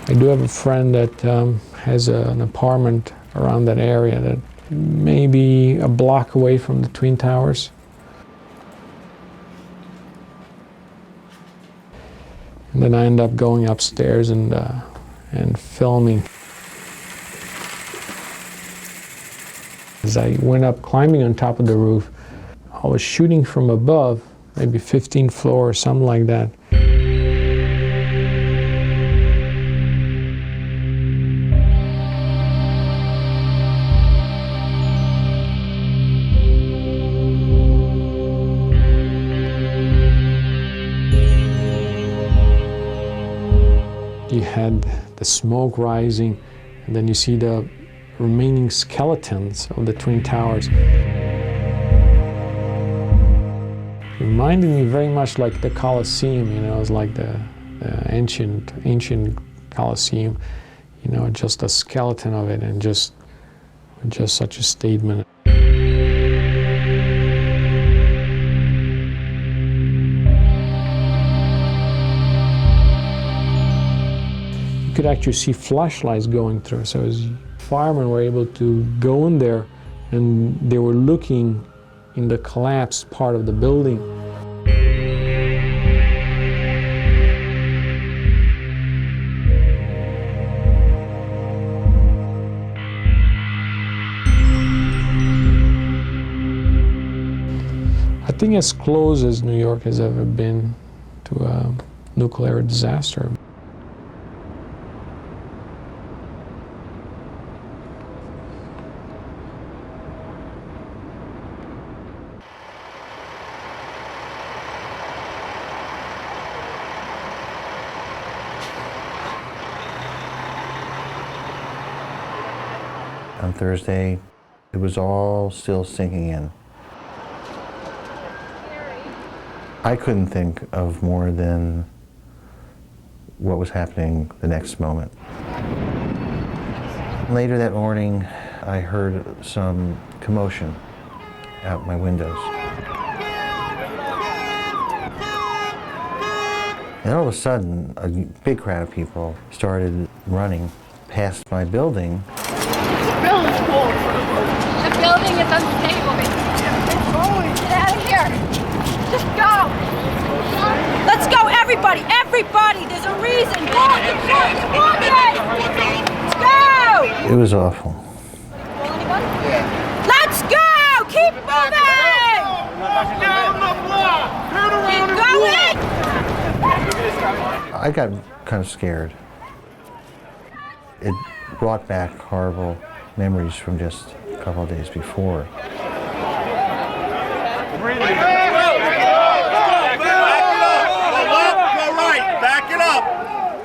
I do have a friend that has an apartment around that area, that maybe a block away from the Twin Towers. And then I end up going upstairs and filming. As I went up climbing on top of the roof, I was shooting from above, maybe 15th floor or something like that. You had the smoke rising, and then you see the remaining skeletons of the Twin Towers. It reminded me very much like the Colosseum, you know, it's like the ancient Coliseum, you know, just a skeleton of it, and just such a statement. You could actually see flashlights going through, so as firemen were able to go in there, and they were looking in the collapsed part of the building. I think as close as New York has ever been to a nuclear disaster. On Thursday, it was all still sinking in. I couldn't think of more than what was happening the next moment. Later that morning, I heard some commotion out my windows. And all of a sudden, a big crowd of people started running past my building. The building's full. The building is unstable. Get out of here. Just go. Let's go, everybody. Everybody. There's a reason. Walk it. Let's go. It was awful. Let's go. Keep moving. Keep going. I got kind of scared. It brought back horrible memories from just a couple of days before.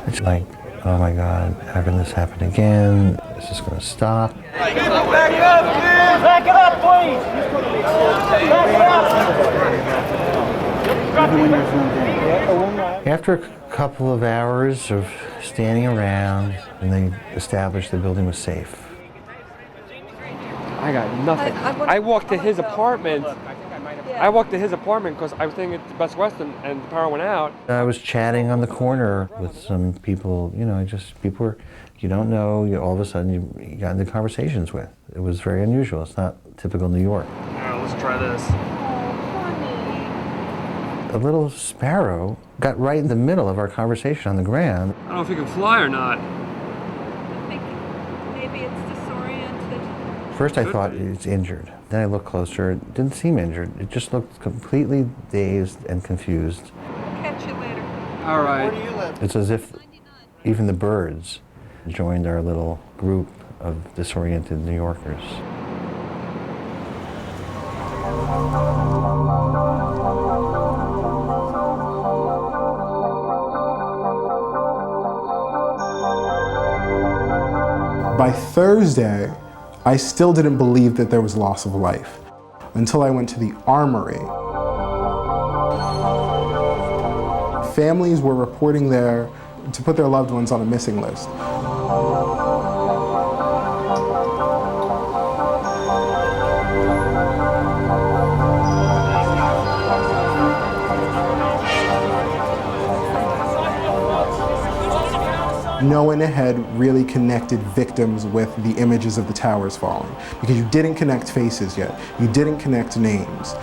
It's like, oh my God, how can this happen again? Is this going to stop? Back it up, please! Back it up, please! Back it up! After a couple of hours of standing around, and they established the building was safe. I got nothing. I walked to his apartment. I walked to his apartment because I was thinking it's Best Western and the power went out. I was chatting on the corner with some people, you know, just people you don't know, all of a sudden you got into conversations with. It was very unusual. It's not typical New York. All right, let's try this. A little sparrow got right in the middle of our conversation on the ground. I don't know if he can fly or not. I think maybe it's disoriented. First I thought it's injured. Then I looked closer, it didn't seem injured. It just looked completely dazed and confused. Catch you later. All right. Where do you live? It's as if even the birds joined our little group of disoriented New Yorkers. By Thursday, I still didn't believe that there was loss of life until I went to the armory. Families were reporting there to put their loved ones on a missing list. No one had really connected victims with the images of the towers falling because you didn't connect faces yet. You didn't connect names.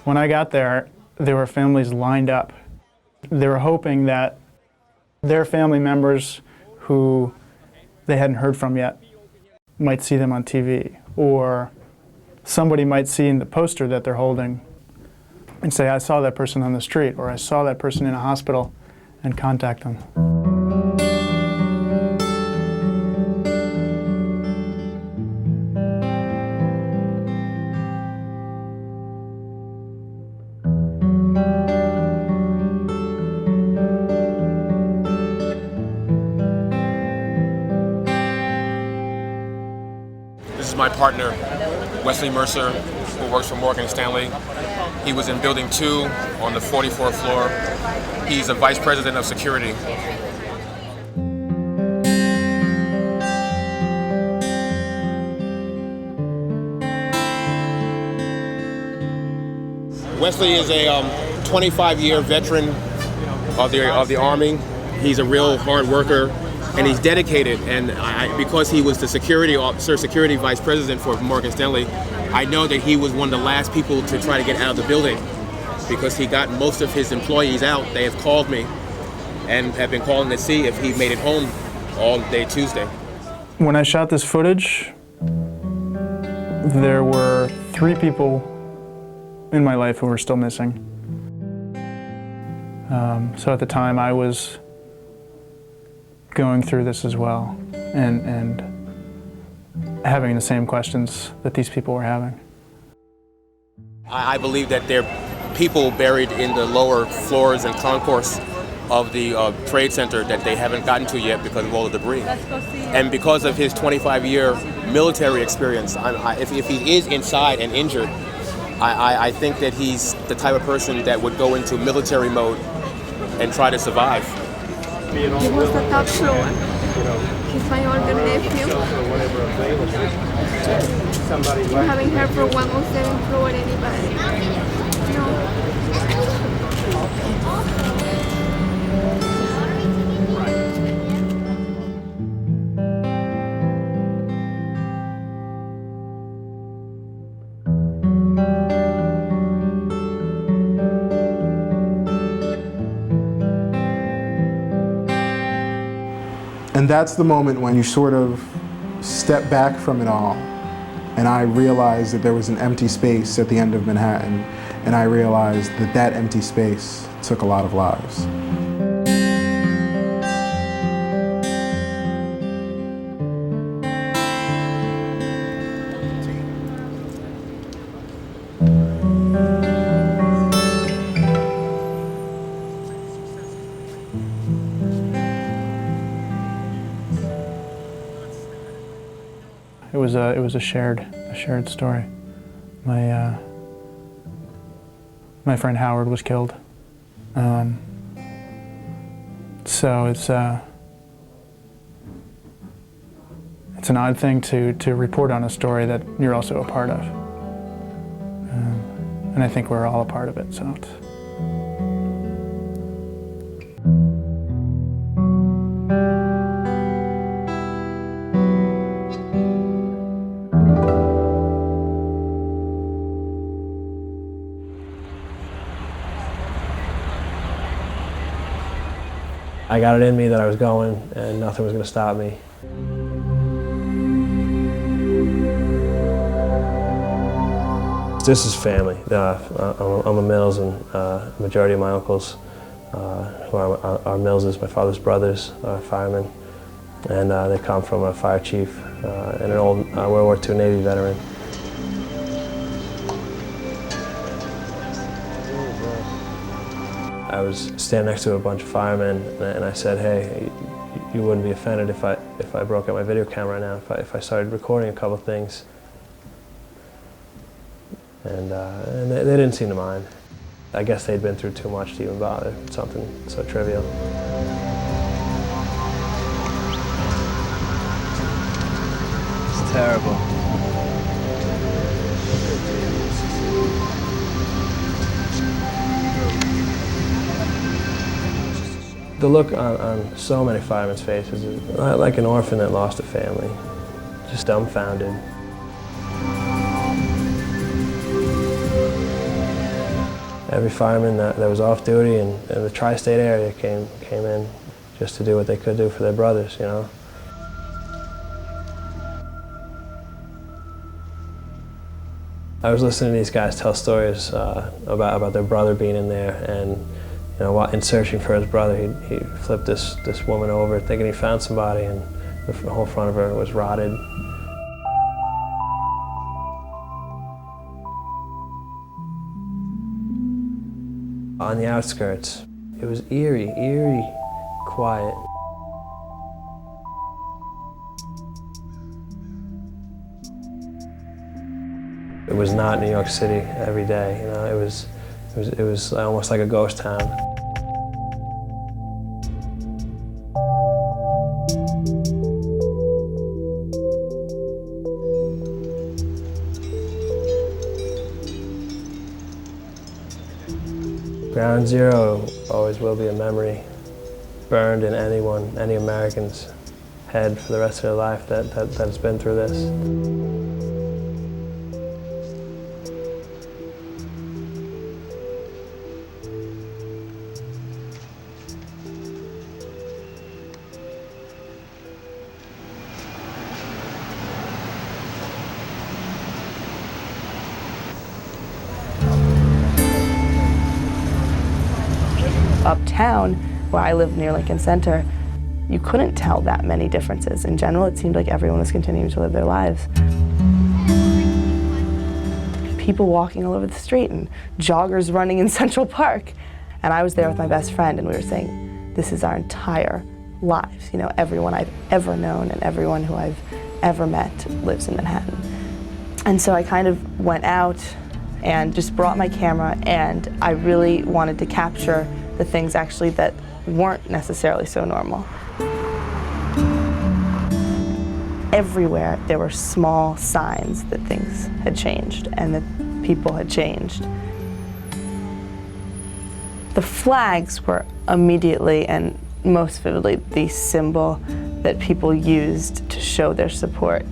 When I got there were families lined up. They were hoping that their family members who they hadn't heard from yet might see them on TV, or somebody might see in the poster that they're holding and say, I saw that person on the street, or I saw that person in a hospital, and contact them. This is my partner, Wesley Mercer, who works for Morgan Stanley. He was in building 2 on the 44th floor. He's a vice president of security. Wesley is a 25-year veteran of the Army. He's a real hard worker, and he's dedicated. And because he was the security officer, security vice president for Morgan Stanley, I know that he was one of the last people to try to get out of the building because he got most of his employees out. They have called me and have been calling to see if he made it home all day Tuesday. When I shot this footage, there were 3 people in my life who were still missing. So at the time I was going through this as well and having the same questions that these people were having. I believe that there are people buried in the lower floors and concourse of the Trade Center that they haven't gotten to yet because of all the debris. And because of his 25-year military experience, if he is inside and injured, I think that he's the type of person that would go into military mode and try to survive. He was the top floor. He's my older nephew. You haven't heard from 107 floor anybody? No. And that's the moment when you sort of step back from it all. And I realized that there was an empty space at the end of Manhattan. And I realized that that empty space took a lot of lives. It was a shared story. My friend Howard was killed. So it's an odd thing to report on a story that you're also a part of. And I think we're all a part of it, so it's... I got it in me that I was going and nothing was going to stop me. This is family. I'm a Mills, and majority of my uncles who are Millses, my father's brothers, firemen, and they come from a fire chief and an old World War II Navy veteran. I was standing next to a bunch of firemen, and I said, "Hey, you wouldn't be offended if I broke out my video camera right now, if I started recording a couple things." And they didn't seem to mind. I guess they'd been through too much to even bother with something so trivial. It's terrible. The look on so many firemen's faces is like an orphan that lost a family, just dumbfounded. Every fireman that was off duty in the tri-state area came in just to do what they could do for their brothers, you know. I was listening to these guys tell stories about their brother being in there, and you know, in searching for his brother, he flipped this woman over thinking he found somebody, and the whole front of her was rotted. On the outskirts, it was eerie quiet. It was not New York City every day, you know, it was It was almost like a ghost town. Ground Zero always will be a memory burned in any American's head for the rest of their life that's been through this. Uptown, where I live near Lincoln Center, you couldn't tell that many differences. In general, it seemed like everyone was continuing to live their lives. People walking all over the street and joggers running in Central Park. And I was there with my best friend and we were saying, this is our entire lives. You know, everyone I've ever known and everyone who I've ever met lives in Manhattan. And so I kind of went out and just brought my camera, and I really wanted to capture the things actually that weren't necessarily so normal. Everywhere there were small signs that things had changed and that people had changed. The flags were immediately and most vividly the symbol that people used to show their support.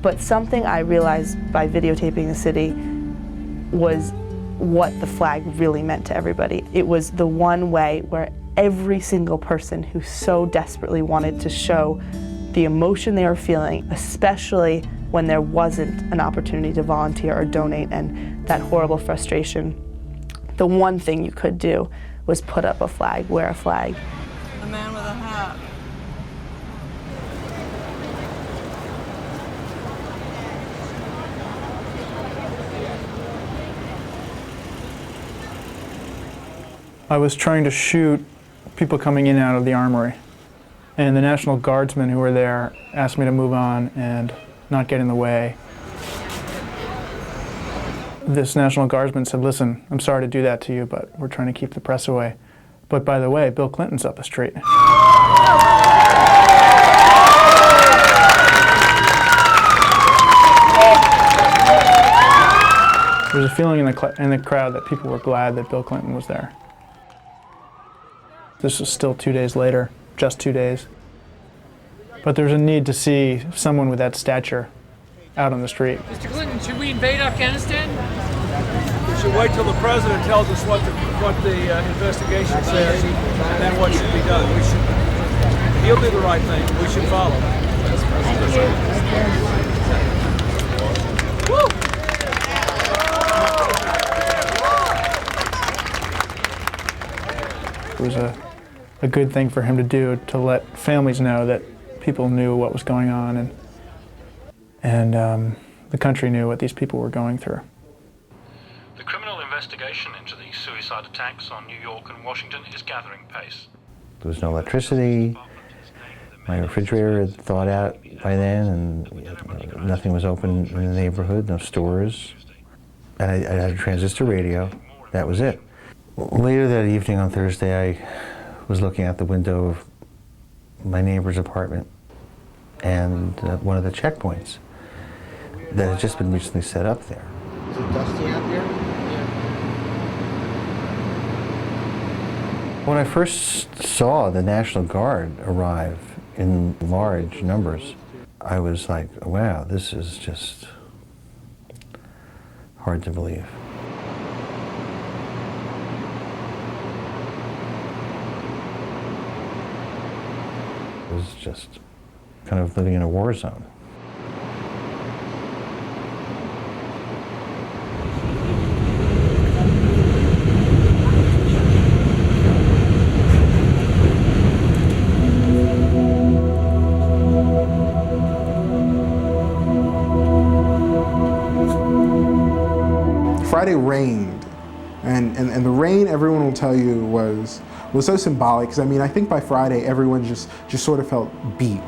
But something I realized by videotaping the city was what the flag really meant to everybody. It was the one way where every single person who so desperately wanted to show the emotion they were feeling, especially when there wasn't an opportunity to volunteer or donate, and that horrible frustration, the one thing you could do was put up a flag, wear a flag. The man with a hat. I was trying to shoot people coming in and out of the armory. And the National Guardsmen who were there asked me to move on and not get in the way. This National Guardsman said, listen, I'm sorry to do that to you, but we're trying to keep the press away. But by the way, Bill Clinton's up the street. There was a feeling in the crowd that people were glad that Bill Clinton was there. This is still 2 days later, just 2 days. But there's a need to see someone with that stature out on the street. Mr. Clinton, should we invade Afghanistan? We should wait till the president tells us what the investigation says, and then what should be done. He'll do the right thing. We should follow. It was a good thing for him to do, to let families know that people knew what was going on, and the country knew what these people were going through. The criminal investigation into these suicide attacks on New York and Washington is gathering pace. There was no electricity. My refrigerator had thawed out by then, and nothing was open in the neighborhood, no stores. And I had a transistor radio. That was it. Later that evening on Thursday, I was looking out the window of my neighbor's apartment and one of the checkpoints that had just been recently set up there. Is it dusty out here? When I first saw the National Guard arrive in large numbers, I was like, wow, this is just hard to believe. It was just kind of living in a war zone. Friday rained, and the rain, everyone will tell you, was so symbolic, because I mean, I think by Friday everyone just sort of felt beat.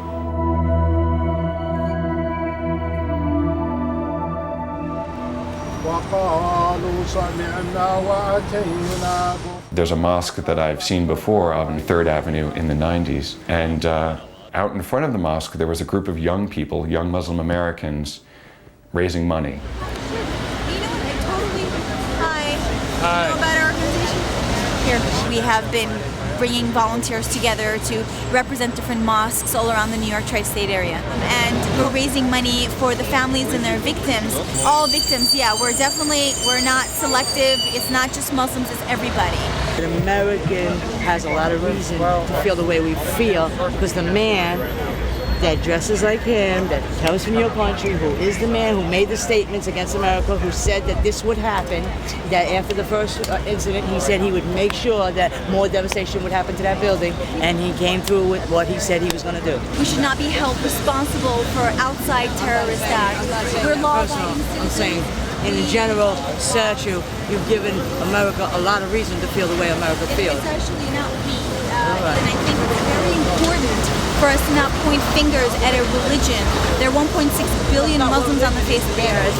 There's a mosque that I've seen before on 3rd Avenue in the 90s, and out in front of the mosque there was a group of young people, young Muslim Americans, raising money. Hi. You know about our organization? Here, we have been bringing volunteers together to represent different mosques all around the New York tri-state area. And we're raising money for the families and their victims. All victims, yeah, we're not selective. It's not just Muslims, it's everybody. An American has a lot of reason to feel the way we feel because the man that dresses like him, that comes from your country, who is the man who made the statements against America, who said that this would happen, that after the first incident, he said he would make sure that more devastation would happen to that building, and he came through with what he said he was going to do. We should not be held responsible for outside terrorist acts. We're law-abiding citizens. I'm saying, in a general statute, you've given America a lot of reason to feel the way America feels. It's actually not me. And I think it's very important for us to not point fingers at a religion. There are 1.6 billion Muslims on the face of the earth.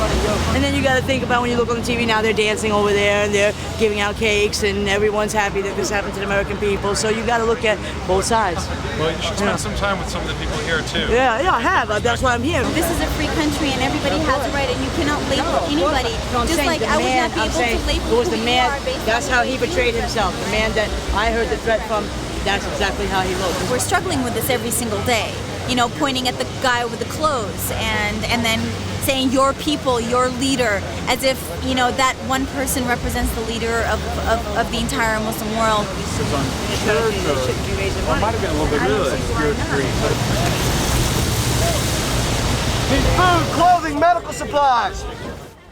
And then you got to think about when you look on the TV now, they're dancing over there and they're giving out cakes and everyone's happy that this happened to the American people. So you got to look at both sides. Well, you should spend some time with some of the people here too. Yeah, I have. That's why I'm here. This is a free country and everybody has a right and you cannot label anybody. Just like I would not be able to label it was the man, that's how he portrayed himself. The man that I heard the threat from, that's exactly how he looked. We're struggling with this every single day. You know, pointing at the guy with the clothes and then saying your people, your leader, as if, you know, that one person represents the leader of the entire Muslim world. It might have been a little bit Food, clothing, medical supplies.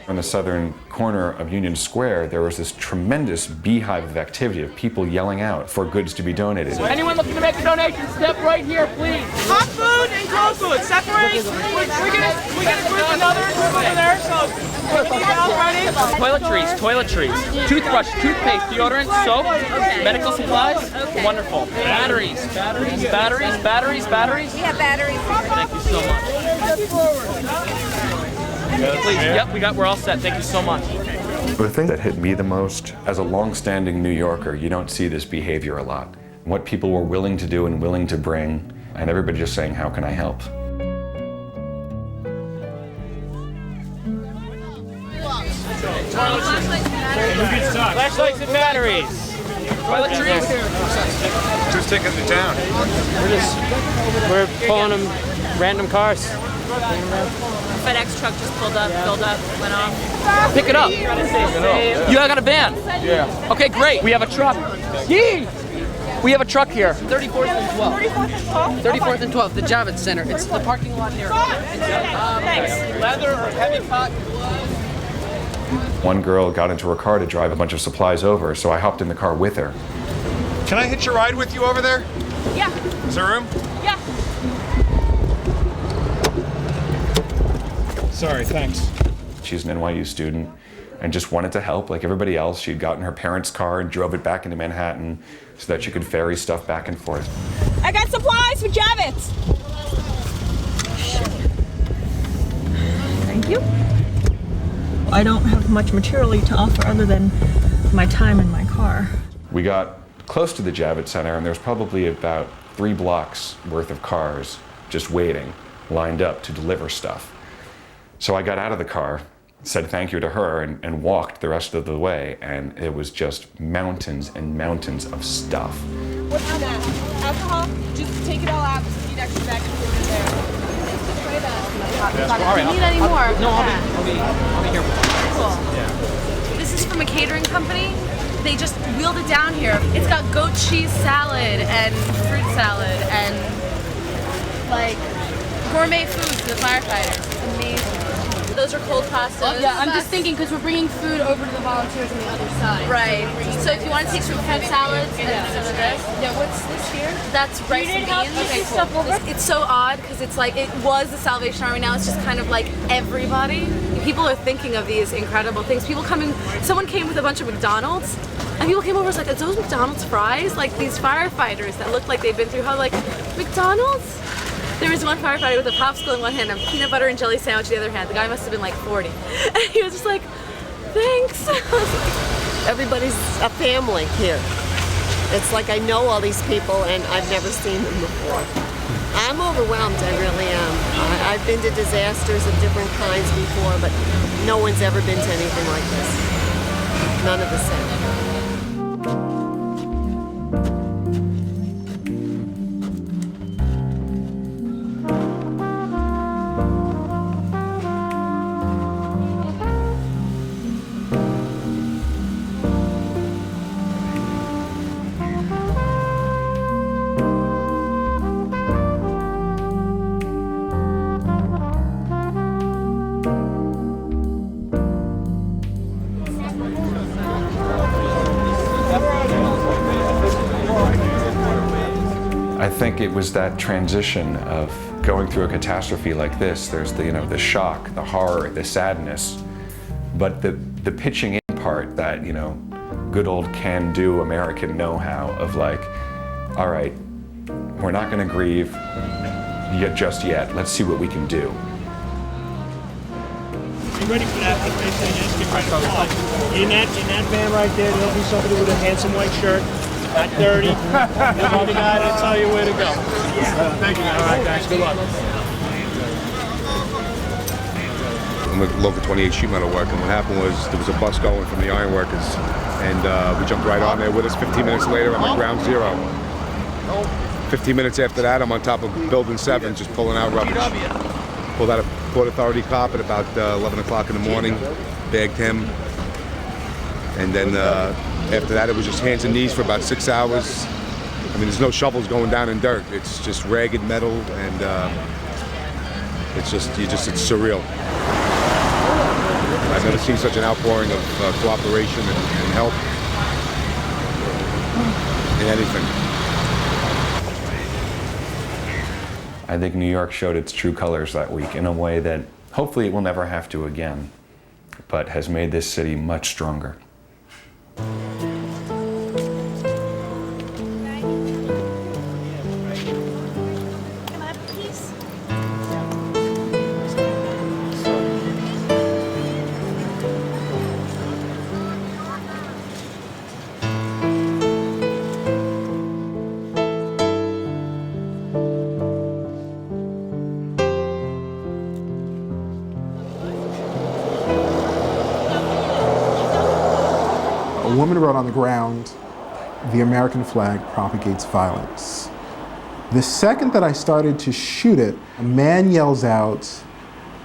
On the southern corner of Union Square, there was this tremendous beehive of activity of people yelling out for goods to be donated. Anyone looking to make a donation, step right here, please. Hot food and cold food, separate. We're gonna group another group over there, so toiletries, toothbrush, toothpaste, deodorant, soap, medical supplies. Wonderful. Batteries. We have batteries. Thank you so much. Please, yep, we're all set. Thank you so much. The thing that hit me the most, as a long-standing New Yorker, you don't see this behavior a lot. What people were willing to do and willing to bring, and everybody just saying, how can I help? Flashlights and batteries. Toiletries. Who's taking the town? We're pulling them random cars. FedEx truck just pulled up, filled up, went off. Pick it up. You got a van? Yeah. Okay, great. We have a truck. Yee! We have a truck here. 34th and 12th. 34th and 12th, the Javits Center. It's the parking lot near. Thanks. Leather or heavy cotton gloves. One girl got into her car to drive a bunch of supplies over, so I hopped in the car with her. Can I hitch a ride with you over there? Yeah. Is there room? Yeah. Sorry, thanks. She's an NYU student and just wanted to help like everybody else. She'd gotten her parents' car and drove it back into Manhattan so that she could ferry stuff back and forth. I got supplies for Javits. Thank you. I don't have much materially to offer other than my time in my car. We got close to the Javits Center and there's probably about 3 blocks worth of cars just waiting, lined up to deliver stuff. So I got out of the car, said thank you to her, and walked the rest of the way, and it was just mountains and mountains of stuff. What's that? Alcohol? Just take it all out. Just need extra bags to put in there. All right. Do you need any more? No, I'll be here. Cool. Yeah. This is from a catering company. They just wheeled it down here. It's got goat cheese salad and fruit salad and like gourmet foods for the firefighters. It's amazing. Those are cold pastas. Yeah, I'm just thinking because we're bringing food over to the volunteers on the other side. Right. So if you want to take some fruit salads and some of this. Yeah, what's this here? That's rice and beans. Okay, cool. It's so odd because it's like, it was the Salvation Army, now it's just kind of like everybody. People are thinking of these incredible things. People coming, someone came with a bunch of McDonald's and people came over and was like, are those McDonald's fries? Like these firefighters that look like they've been through hell, like, McDonald's? There was one firefighter with a popsicle in one hand and a peanut butter and jelly sandwich in the other hand. The guy must have been like 40. And he was just like, Thanks. Everybody's a family here. It's like I know all these people and I've never seen them before. I'm overwhelmed, I really am. I've been to disasters of different kinds before, but no one's ever been to anything like this. None of the same. I think it was that transition of going through a catastrophe like this. There's the, the shock, the horror, the sadness, but the pitching in part, that, good old can-do American know-how of like, all right, we're not going to grieve yet just yet. Let's see what we can do. You ready for that? Just get ready for it. In that van right there, there'll be somebody with a handsome white shirt. Not dirty. There'll be the guy that'll tell you where to go. Thank you, man. All right, guys. Good luck. I'm with local 28 sheet metal work, and what happened was there was a bus going from the ironworkers, and we jumped right on there with us. 15 minutes later, I'm at ground zero. 15 minutes after that, I'm on top of building 7, just pulling out rubbish. Pulled out a Port Authority cop at about 11 o'clock in the morning, bagged him, and then after that, it was just hands and knees for about 6 hours. I mean, there's no shovels going down in dirt. It's just ragged metal, and it's surreal. I've never seen such an outpouring of cooperation and help in anything. I think New York showed its true colors that week in a way that hopefully it will never have to again, but has made this city much stronger. A woman wrote on the ground, "The American flag propagates violence." The second that I started to shoot it, a man yells out,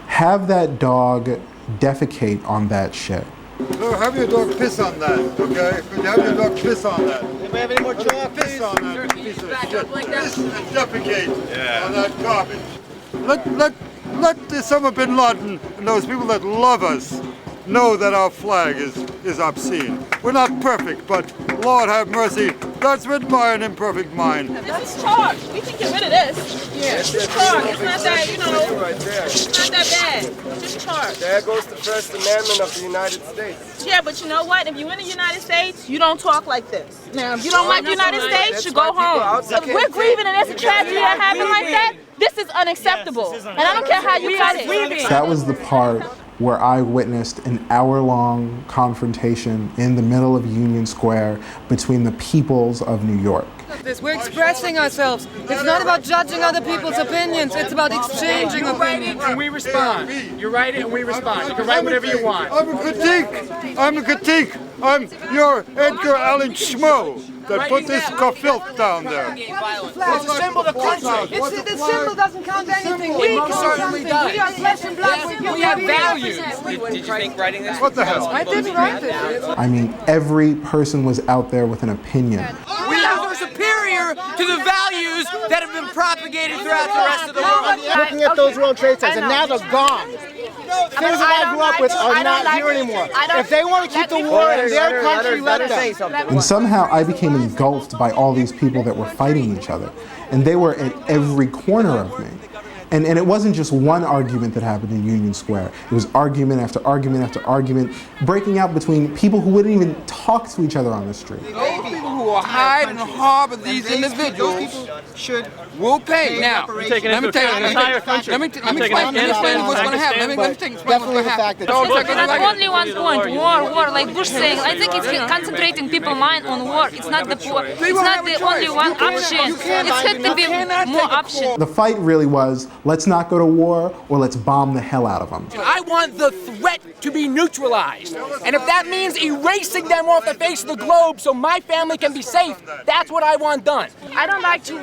"Have that dog defecate on that shit." No, have your dog piss on that, okay? Have your dog piss on that. Anybody have any more chalk? Piss on that piece of shit. Piss and defecate on that garbage. Let Osama bin Laden and those people that love us know that our flag is obscene. We're not perfect, but Lord have mercy, that's written by an imperfect mind. This is chalk. We can get rid of this. Yeah. This is chalk. It's not that, it's not that bad. It's just chalk. There goes the First Amendment of the United States. Yeah, but you know what? If you're in the United States, you don't talk like this. Now, if you don't like the United States, you go home. If we're grieving and there's a tragedy that happened like that, this is unacceptable. And I don't care how you cut it. That was the part where I witnessed an hour-long confrontation in the middle of Union Square between the peoples of New York. We're expressing ourselves. It's not about judging other people's opinions. It's about exchanging opinions. You write it and we respond. You write it and we respond. You can write whatever you want. I'm a critique. I'm your Edgar Allan Schmo that put this filth down there. It's a symbol of the country. The symbol doesn't count anything. It most certainly does. We are flesh and blood. We have values. Did you think writing this? What the hell? I didn't write this. I mean, every person was out there with an opinion. We are superior to the values that have been propagated throughout the rest of the world. Looking at those World Trade Centers, and now they're gone. Things that I grew up with are not here anymore. If they want to keep the war in their country, let them. And somehow I became engulfed by all these people that were fighting each other. And they were at every corner of me. And it wasn't just one argument that happened in Union Square. It was argument after argument after argument, breaking out between people who wouldn't even talk to each other on the street. Those people who will hide and harbor these individuals will pay. Now, let me tell you, let me explain what's going to happen. Let me explain what's going to happen. Not only one point, war, like Bush saying. I think it's concentrating people's mind on war. It's not the poor. It's not the only one option. It's had to be more options. The fight really was, let's not go to war or let's bomb the hell out of them. I want the threat to be neutralized. And if that means erasing them off the face of the globe so my family can be safe, that's what I want done. I don't like to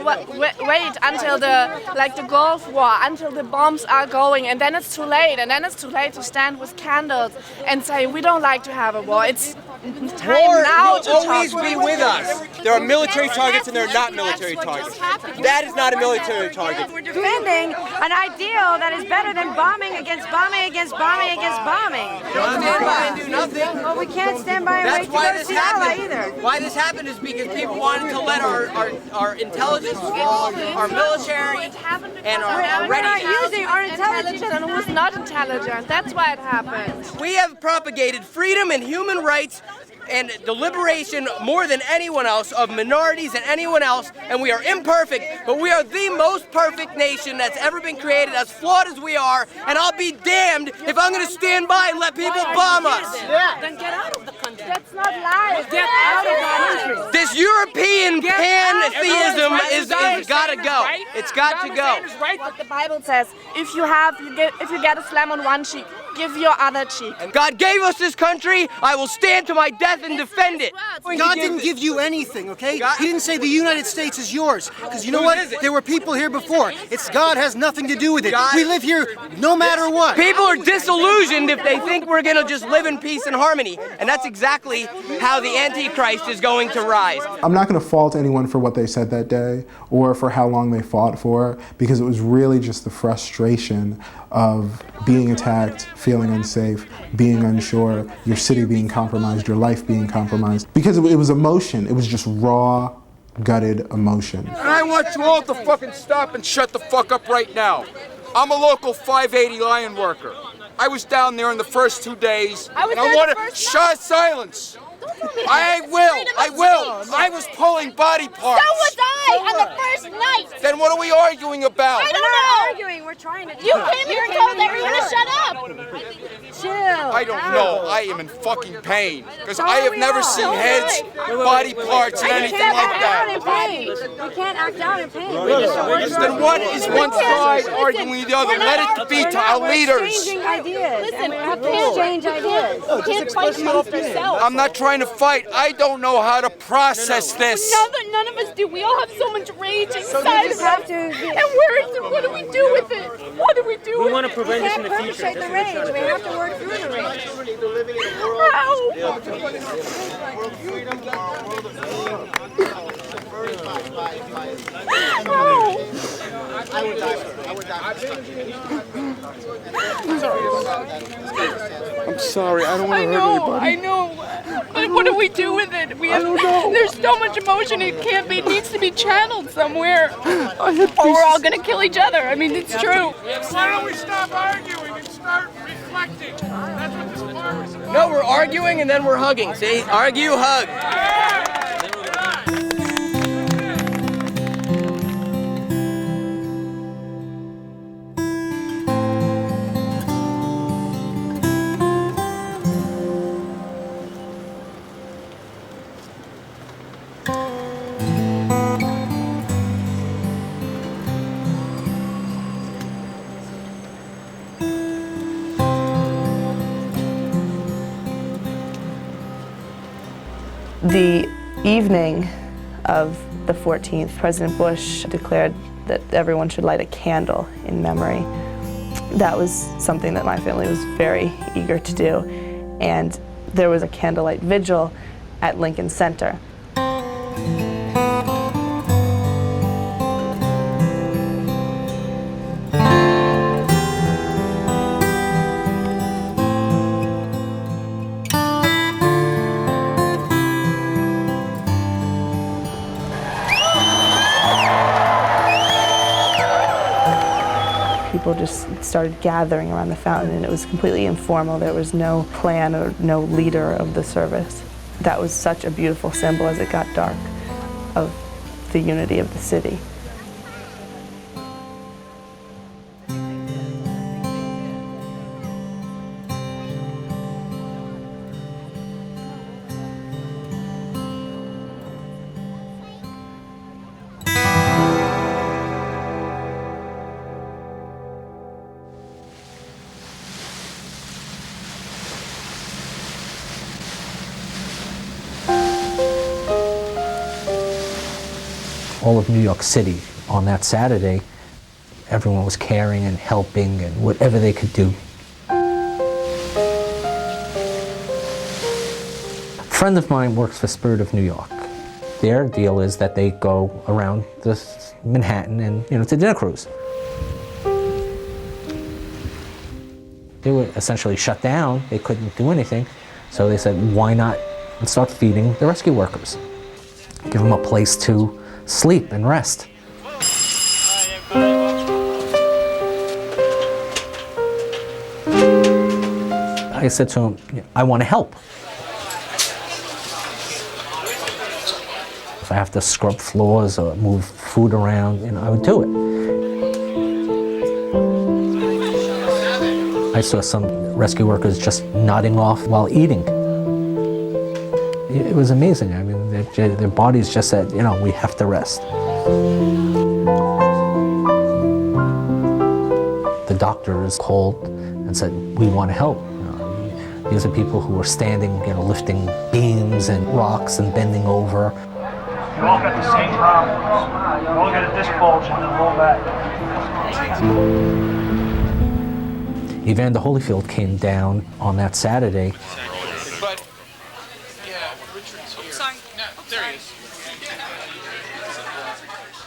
wait until the Gulf War, until the bombs are going, and then it's too late. And then it's too late to stand with candles and say we don't like to have a war. It's time War now will to always talk. be with us. There are military targets and there are not military targets. That is not a military target. We're defending an ideal that is better than bombing against bombing against bombing against bombing. Don't stand by and do nothing. Well, we can't stand by and That's wait to why go to this see Allah happened. either. Why this happened is because people wanted to let our intelligence, our military, and our We're not ready. using our intelligence and who's not intelligent. That's why it happened. We have propagated freedom and human rights and the liberation more than anyone else of minorities and anyone else, and we are imperfect, but we are the most perfect nation that's ever been created, as flawed as we are, and I'll be damned if I'm going to stand by and let people bomb us. Then get out of the country. That's not lies. Get out of the country. This European pantheism is got to go. It's got to go. What the Bible says, if you get a slam on one cheek, give your other cheek. God gave us this country. I will stand to my death and defend it. God didn't give you anything, okay? He didn't say the United States is yours. Because you know what? There were people here before. God has nothing to do with it. We live here no matter what. People are disillusioned if they think we're going to just live in peace and harmony. And that's exactly how the Antichrist is going to rise. I'm not going to fault anyone for what they said that day or for how long they fought for, because it was really just the frustration of being attacked, feeling unsafe, being unsure, your city being compromised, your life being compromised. Because it was emotion. It was just raw, gutted emotion. And I want you all to fucking stop and shut the fuck up right now. I'm a local 580 Lion worker. I was down there in the first 2 days, and I want to shut silence. I will. I was pulling body parts. So was I on the first night. Then what are we arguing about? I don't know. Arguing. We're trying to. You came here and told everyone to shut up. Chill. I don't know. I am in fucking pain because I have never seen heads, body parts, and anything like that. We can't act out in pain. Then what is one side arguing with the other? Let it be to our leaders. Exchanging ideas. Listen, we have to exchange ideas. You can't fight amongst yourselves. I'm not trying to fight. I don't know how to process this. None of us do. We all have so much rage inside of us. And where is it? What do we do with it? What do we do with it? We want to prevent this in the future. We can't perpetrate the rage. We have to work through the rage. I'm sorry. I don't want to hurt anybody. I know. But what do we do with it? I don't know. There's so much emotion. It needs to be channeled somewhere. Or we're all going to kill each other. I mean, it's true. Why don't we stop arguing and start reflecting? That's what this war is about. No, we're arguing and then we're hugging. See? Argue, hug. The evening of the 14th, President Bush declared that everyone should light a candle in memory. That was something that my family was very eager to do, and there was a candlelight vigil at Lincoln Center. people just started gathering around the fountain, and it was completely informal. There was no plan or no leader of the service. That was such a beautiful symbol as it got dark of the unity of the city. All of New York City on that Saturday, everyone was caring and helping and whatever they could do. A friend of mine works for Spirit of New York. Their deal is that they go around Manhattan and, it's a dinner cruise. They were essentially shut down. They couldn't do anything. So they said, why not start feeding the rescue workers? Give them a place to sleep and rest. I said to him, I want to help. If I have to scrub floors or move food around, I would do it. I saw some rescue workers just nodding off while eating. It was amazing. I mean, their bodies just said, we have to rest. The doctors called and said, we want to help. These are people who are standing, lifting beams and rocks and bending over. You all got the same problems. You all got a disc bulge in the low back. Evander Holyfield came down on that Saturday.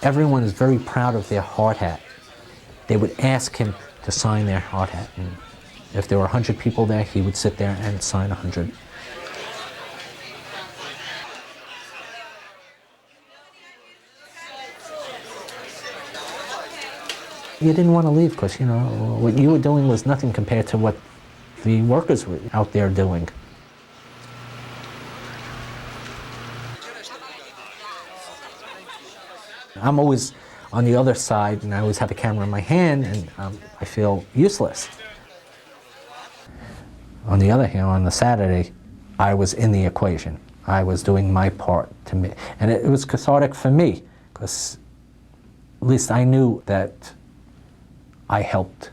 Everyone is very proud of their hard hat. They would ask him to sign their hard hat. And if there were 100 people there, he would sit there and sign 100. You didn't want to leave because, what you were doing was nothing compared to what the workers were out there doing. I'm always on the other side, and I always have a camera in my hand, and I feel useless. On the other hand, on the Saturday, I was in the equation. I was doing my part to me, and it was cathartic for me, because at least I knew that I helped.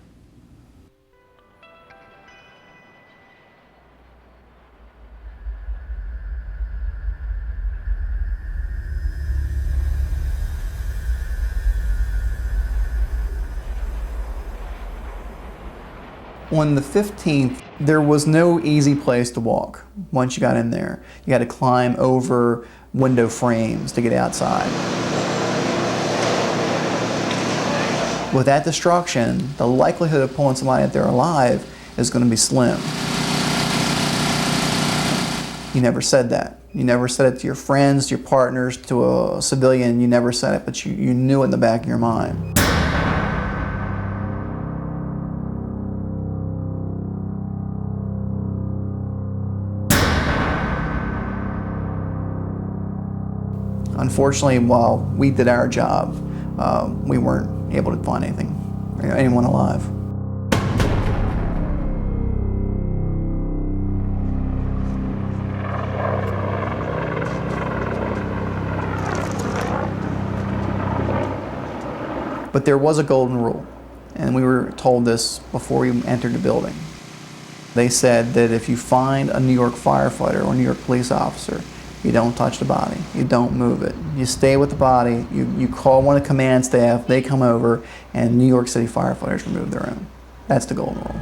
On the 15th, there was no easy place to walk once you got in there. You had to climb over window frames to get outside. With that destruction, the likelihood of pulling somebody out there alive is going to be slim. You never said that. You never said it to your friends, to your partners, to a civilian. You never said it, but you knew it in the back of your mind. Unfortunately, while we did our job, we weren't able to find anyone alive. But there was a golden rule, and we were told this before we entered the building. They said that if you find a New York firefighter or a New York police officer, you don't touch the body. You don't move it. You stay with the body. You call one of the command staff. They come over, and New York City firefighters remove their own. That's the golden rule.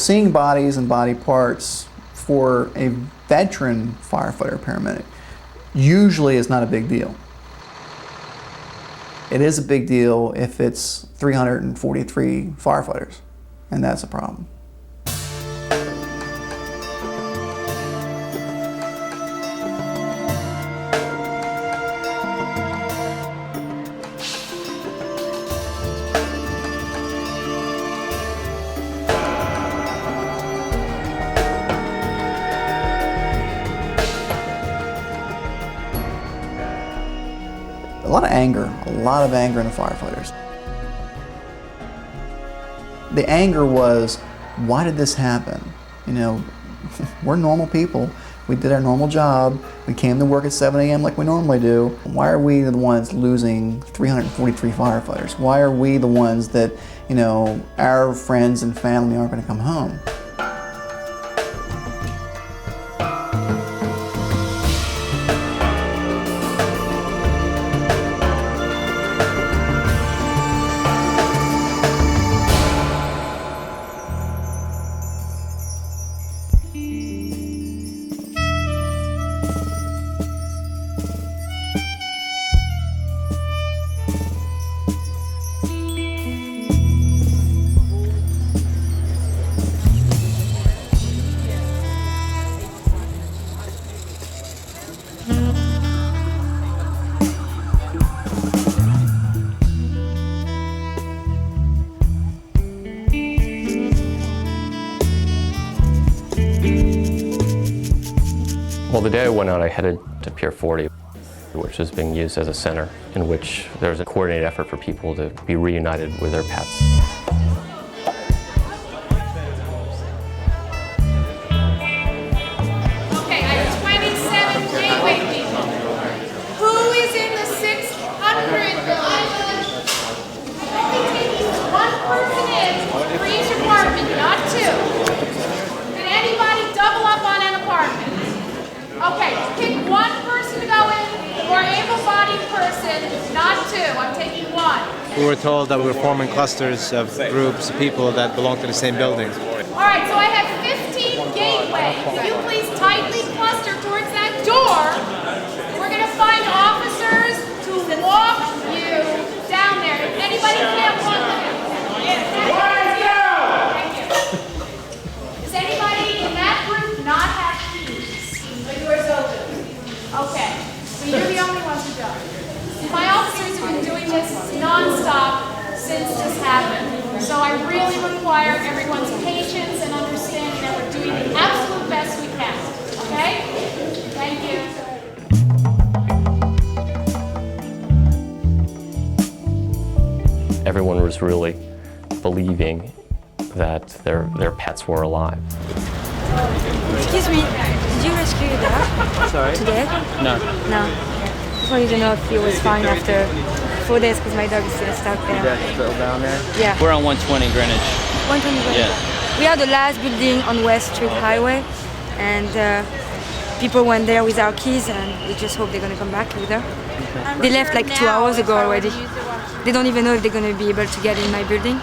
seeing bodies and body parts for a veteran firefighter paramedic usually is not a big deal. It is a big deal if it's 343 firefighters, and that's a problem. A lot of anger in the firefighters. The anger was, why did this happen? You know, we're normal people. We did our normal job. We came to work at 7 a.m. like we normally do. Why are we the ones losing 343 firefighters? Why are we the ones that, you know, our friends and family aren't going to come home? Well, the day I went out, I headed to Pier 40, which is being used as a center in which there's a coordinated effort for people to be reunited with their pets. Okay, I have 27 gateway people. Who is in the 600 building? Only taking one person in for each apartment, not two. Can anybody double up on an apartment? Okay, pick one person to go in, or able-bodied person, not two. I'm taking one. We were told that we were forming clusters of groups of people that belong to the same building. All right, so I have 15 gateways. Can you please tightly cluster towards that door? We're going to find officers to walk you down there. If anybody can't walk them, thank you. Does anybody in that group not have keys? The door's open. Okay, so you're the only ones who don't. My officers have been doing this non-stop since this happened. So I really require everyone's patience and understanding that we're doing the absolute best we can. Okay? Thank you. Everyone was really believing that their pets were alive. Excuse me, did you rescue your dog? Sorry? Today? No. No. Just wanted to know if he was fine after 4 days because my dog is still stuck there. Your dad's still down there? Yeah. We're on 120 Greenwich. 120 Greenwich. Yeah. We are the last building on West Street Highway, and people went there with our keys, and we just hope they're going to come back with her. They left like 2 hours ago already. They don't even know if they're going to be able to get in my building.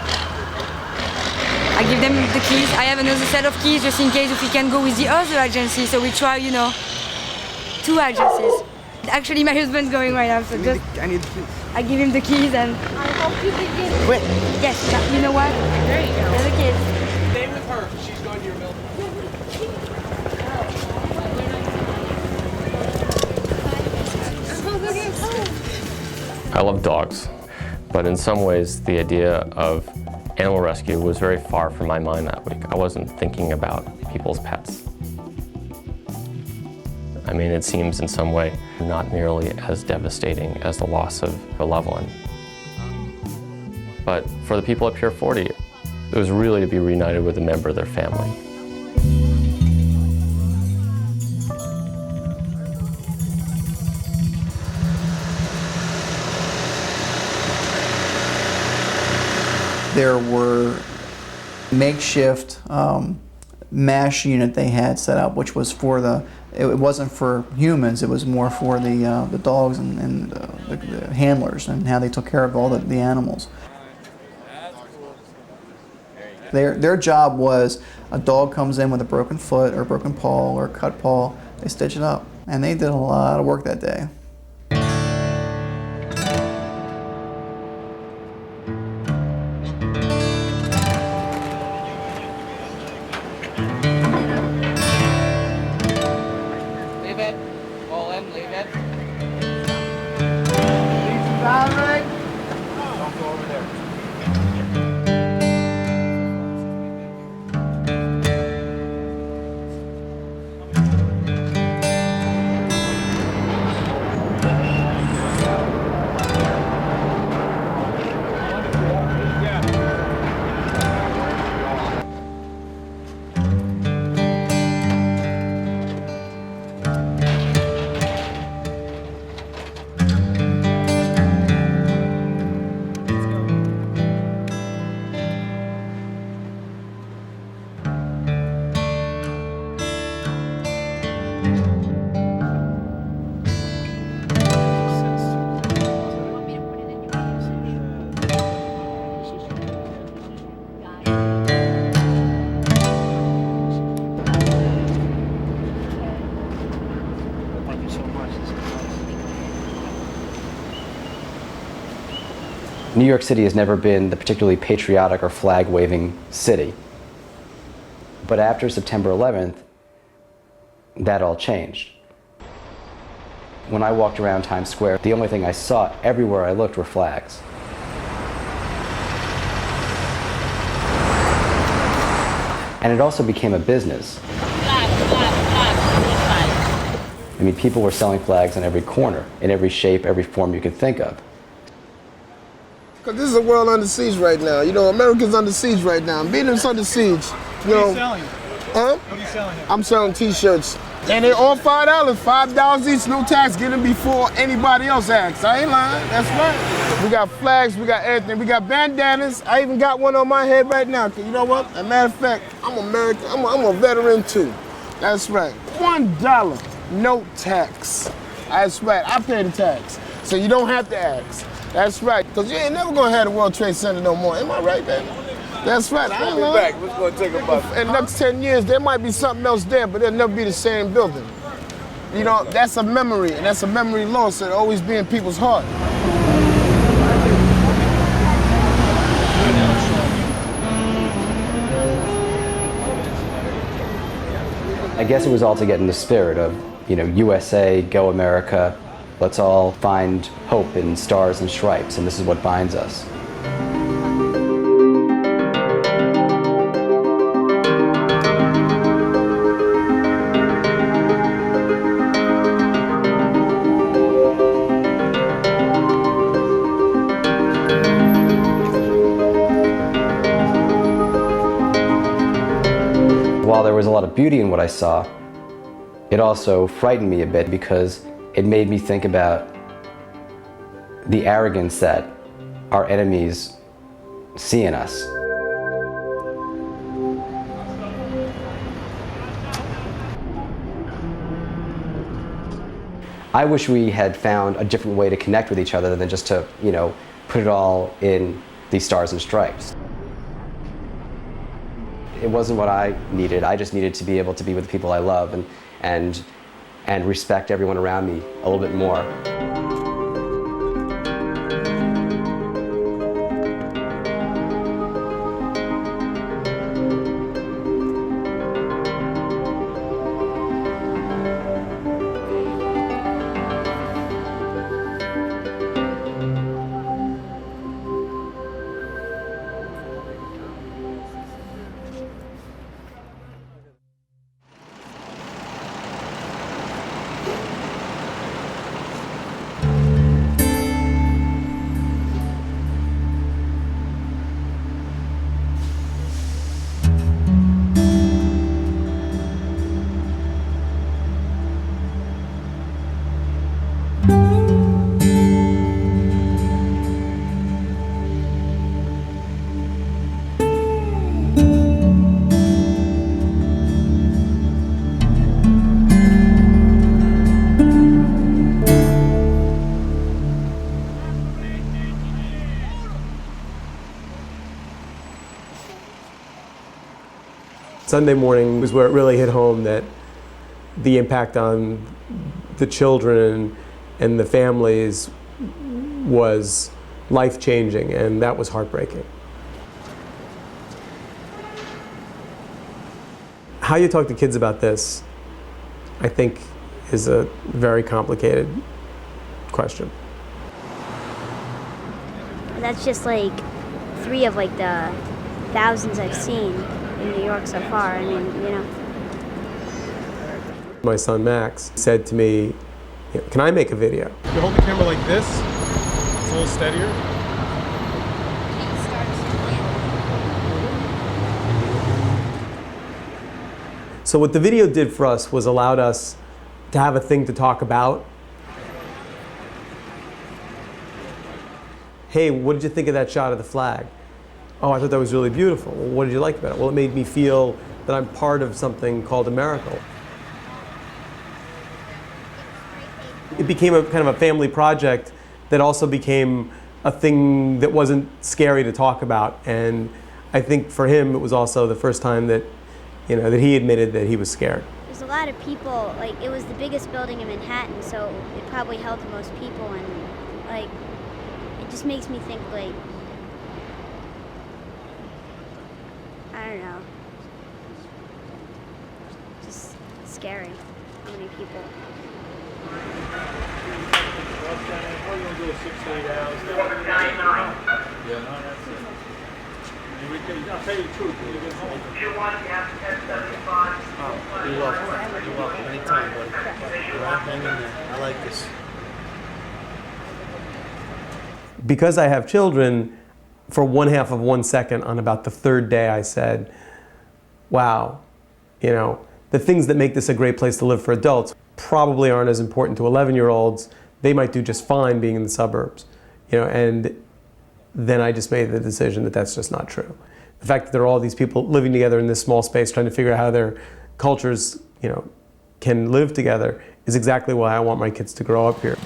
I give them the keys. I have another set of keys just in case if we can go with the other agency. So we try, you know, 2 agencies. Actually, my husband's going right now, so just I need the keys. I give him the keys and. I hope you can get it. Quick. Yes, you know what? There you go. There's the keys. Stay with her. She's going to your building. I love dogs, but in some ways the idea of animal rescue was very far from my mind that week. I wasn't thinking about people's pets. I mean, it seems in some way not nearly as devastating as the loss of a loved one. But for the people at Pier 40, it was really to be reunited with a member of their family. There were makeshift MASH unit they had set up, which was for it wasn't for humans, it was more for the dogs and the handlers and how they took care of all the animals. Their job was a dog comes in with a broken foot or a broken paw or a cut paw, they stitch it up. And they did a lot of work that day. Leave it. All in, leave it. Don't go over there. New York City has never been the particularly patriotic or flag-waving city. But after September 11th, that all changed. When I walked around Times Square, the only thing I saw everywhere I looked were flags. And it also became a business. I mean, people were selling flags on every corner, in every shape, every form you could think of. Because this is a world under siege right now. You know, America's under siege right now. Beating's under siege. You know, What are you selling? Huh? What are you selling here? I'm selling t-shirts. And they're all $5, $5 each, no tax, get them before anybody else asks. I ain't lying, that's right. We got flags, we got everything. We got bandanas. I even got one on my head right now. You know what? As a matter of fact, I'm American, I'm a veteran too. That's right. $1, no tax. That's right, I pay the tax. So you don't have to ask. That's right, because you ain't never gonna have the World Trade Center no more. Am I right, baby? That's right. I ain't lying. What's going to take about? In the next 10 years, there might be something else there, but it'll never be the same building. You know, that's a memory, and that's a memory lost. It'll always be in people's heart. I guess it was all to get in the spirit of, you know, USA, go America. Let's all find hope in stars and stripes, and this is what binds us. While there was a lot of beauty in what I saw, it also frightened me a bit because it made me think about the arrogance that our enemies see in us. I wish we had found a different way to connect with each other than just to, you know, put it all in these stars and stripes. It wasn't what I needed. I just needed to be able to be with the people I love and respect everyone around me a little bit more. Sunday morning was where it really hit home that the impact on the children and the families was life-changing, and that was heartbreaking. How you talk to kids about this, I think, is a very complicated question. That's just like 3 of like the thousands I've seen in New York so far. I mean, you know. My son Max said to me, "Can I make a video?" You hold the camera like this, it's a little steadier. So what the video did for us was allowed us to have a thing to talk about. Hey, what did you think of that shot of the flag? Oh, I thought that was really beautiful. Well, what did you like about it? Well, it made me feel that I'm part of something called America. It became a kind of a family project that also became a thing that wasn't scary to talk about. And I think for him, it was also the first time that, that he admitted that he was scared. There's a lot of people, like it was the biggest building in Manhattan, so it probably held the most people, and like, it just makes me think like, I don't know, just scary, how many people. I'll tell you the truth when you get home. You're welcome. You're welcome. Anytime, buddy. All right, hang in there. I like this. Because I have children, for 1/2 of 1 second on about the 3rd day, I said, wow, the things that make this a great place to live for adults probably aren't as important to 11-year-olds. They might do just fine being in the suburbs, and then I just made the decision that that's just not true. The fact that there are all these people living together in this small space trying to figure out how their cultures, can live together is exactly why I want my kids to grow up here.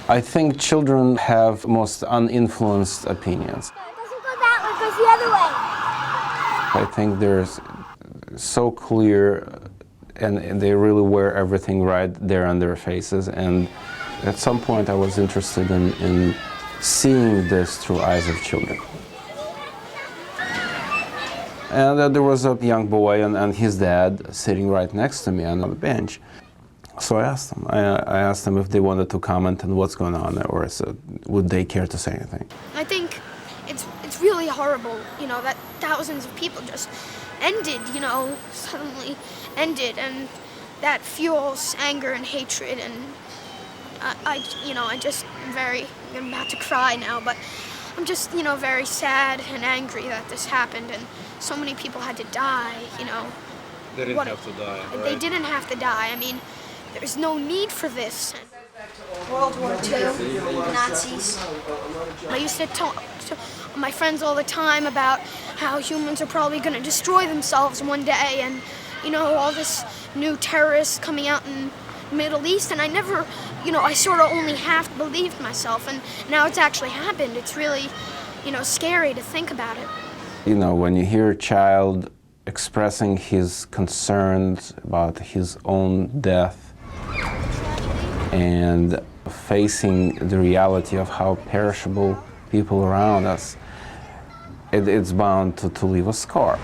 I think children have most uninfluenced opinions. It doesn't go that way, it goes the other way. I think they're so clear and they really wear everything right there on their faces. And at some point I was interested in seeing this through eyes of children. And there was a young boy and his dad sitting right next to me on the bench. So I asked them. I asked them if they wanted to comment on what's going on, or would they care to say anything. I think it's really horrible, that thousands of people just ended, suddenly ended, and that fuels anger and hatred. And I just I'm about to cry now, but I'm just, very sad and angry that this happened, and so many people had to die, They didn't have to die, right? They didn't have to die. I mean, there's no need for this. World War II, the Nazis. I used to talk to my friends all the time about how humans are probably going to destroy themselves one day, and, all this new terrorists coming out in the Middle East, and I never, I sort of only half believed myself, and now it's actually happened. It's really, scary to think about it. When you hear a child expressing his concerns about his own death and facing the reality of how perishable people around us, it's bound to leave a scar.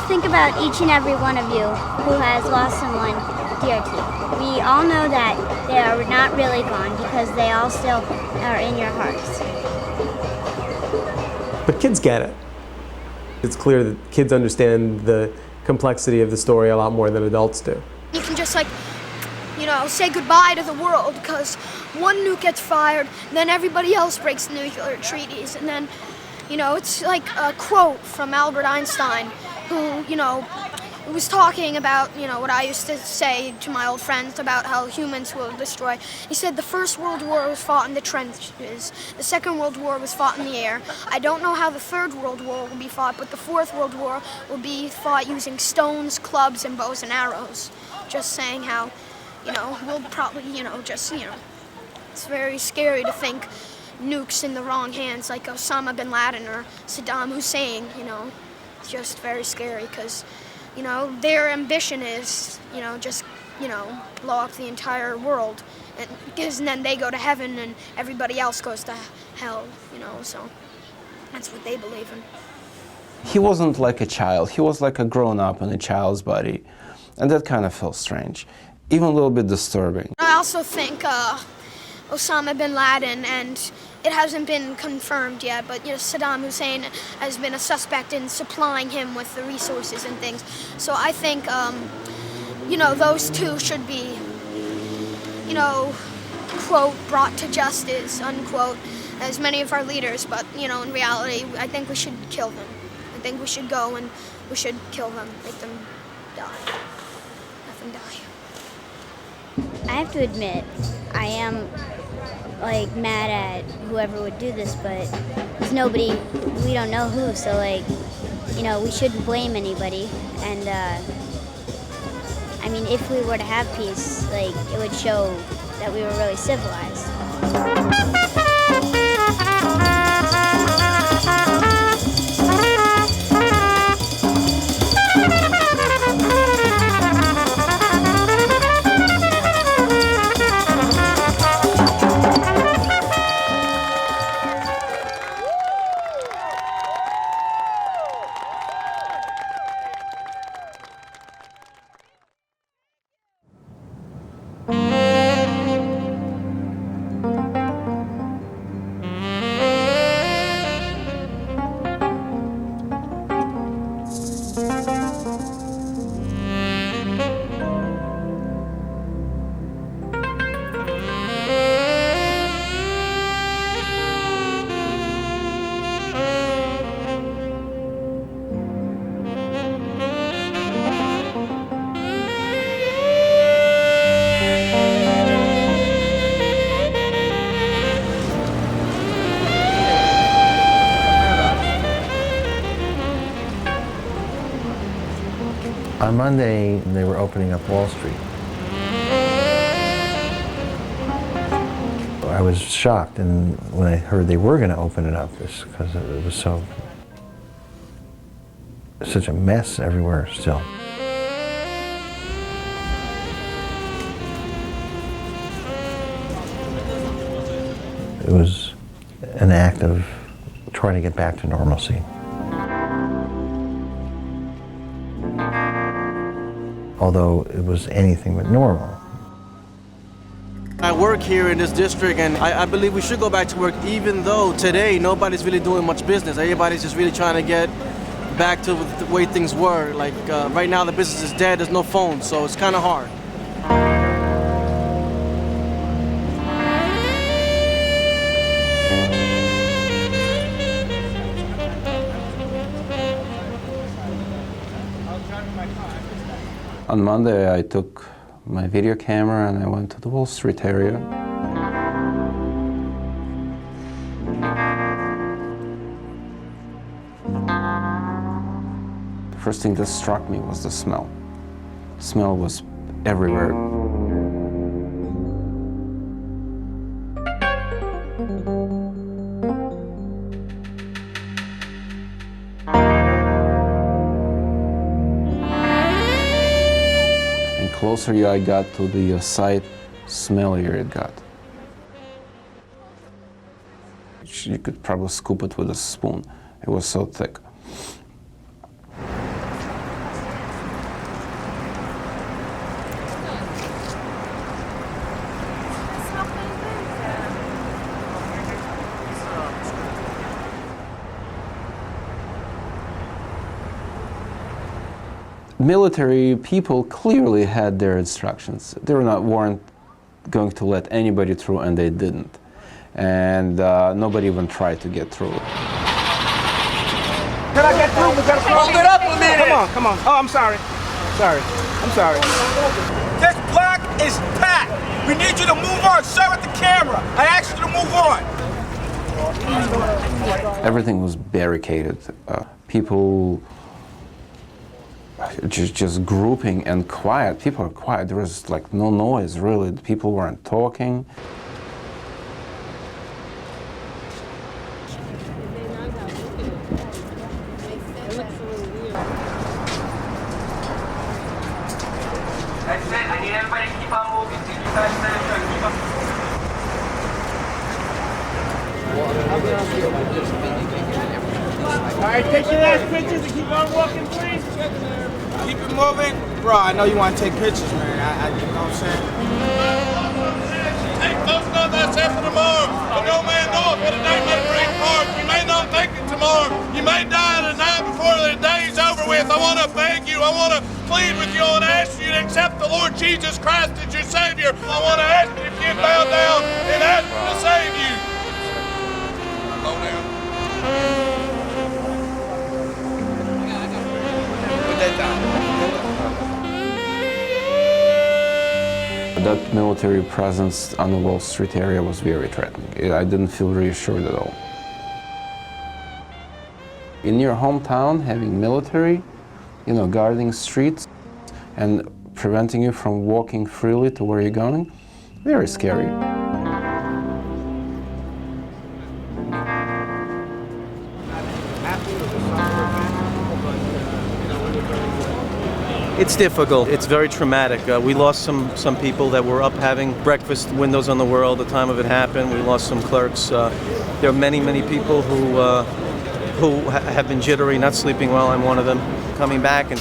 Think about each and every one of you who has lost someone dear to you. We all know that they are not really gone because they all still are in your hearts. But kids get it. It's clear that kids understand the complexity of the story a lot more than adults do. You can just say goodbye to the world because one nuke gets fired, then everybody else breaks the nuclear treaties, and then, it's like a quote from Albert Einstein, who, was talking about, you know, what I used to say to my old friends about how humans will destroy. He said the First World War was fought in the trenches, the Second World War was fought in the air. I don't know how the Third World War will be fought, but the Fourth World War will be fought using stones, clubs, and bows and arrows. Just saying how, you know, we'll probably, you know, just, you know, it's very scary to think nukes in the wrong hands like Osama bin Laden or Saddam Hussein, you know. It's just very scary because, you know, their ambition is, you know, just, you know, blow up the entire world. And because then they go to heaven and everybody else goes to hell, you know, so that's what they believe in. He wasn't like a child. He was like a grown-up in a child's body. And that kind of felt strange, even a little bit disturbing. I also think Osama bin Laden, and it hasn't been confirmed yet, but you know, Saddam Hussein has been a suspect in supplying him with the resources and things. So I think, you know, those two should be, you know, quote, brought to justice, unquote, as many of our leaders. But, you know, in reality, I think we should kill them. I think we should go and we should kill them, make them die. Let them die. I have to admit, I am like mad at whoever would do this, but there's nobody, we don't know who, so like, you know, we shouldn't blame anybody. And I mean, if we were to have peace, like, it would show that we were really civilized. On Monday, they were opening up Wall Street. I was shocked, and when I heard they were going to open it up, because it was such a mess everywhere still. It was an act of trying to get back to normalcy. Although it was anything but normal. I work here in this district, and I believe we should go back to work, even though today nobody's really doing much business. Everybody's just really trying to get back to the way things were. Like right now the business is dead, there's no phones, so it's kind of hard. On Monday, I took my video camera and I went to the Wall Street area. The first thing that struck me was the smell. The smell was everywhere. The closer I got to the site, smellier it got. You could probably scoop it with a spoon. It was so thick. Military people clearly had their instructions. They weren't going to let anybody through, and they didn't. And nobody even tried to get through. Can I get through? We gotta hold it up a minute. Come on. Oh, I'm sorry. Sorry. I'm sorry. This block is packed. We need you to move on. Sir, at the camera. I asked you to move on. Everything was barricaded. People just grouping and quiet. People are quiet. There was like no noise, really. People weren't talking. That's it. I need everybody to keep on moving. Keep on All right, take your last pictures and keep on walking, please. Keep it moving. Bro, I know you want to take pictures, man. You know what I'm saying? Take those not thyself tomorrow, but no man knoweth what a day may bring forth. You may not make it tomorrow. You may die the night before the day's over with. I want to beg you. I want to plead with you. I want to ask you to accept the Lord Jesus Christ as your Savior. I want to ask you if you bow down and ask Him to save you. Go down. Put that down. That military presence on the Wall Street area was very threatening. I didn't feel reassured at all. In your hometown, having military, guarding streets and preventing you from walking freely to where you're going, very scary. It's difficult. It's very traumatic. We lost some people that were up having breakfast, windows on the world, the time of it happened. We lost some clerks. There are many people who have been jittery, not sleeping well. I'm one of them. Coming back and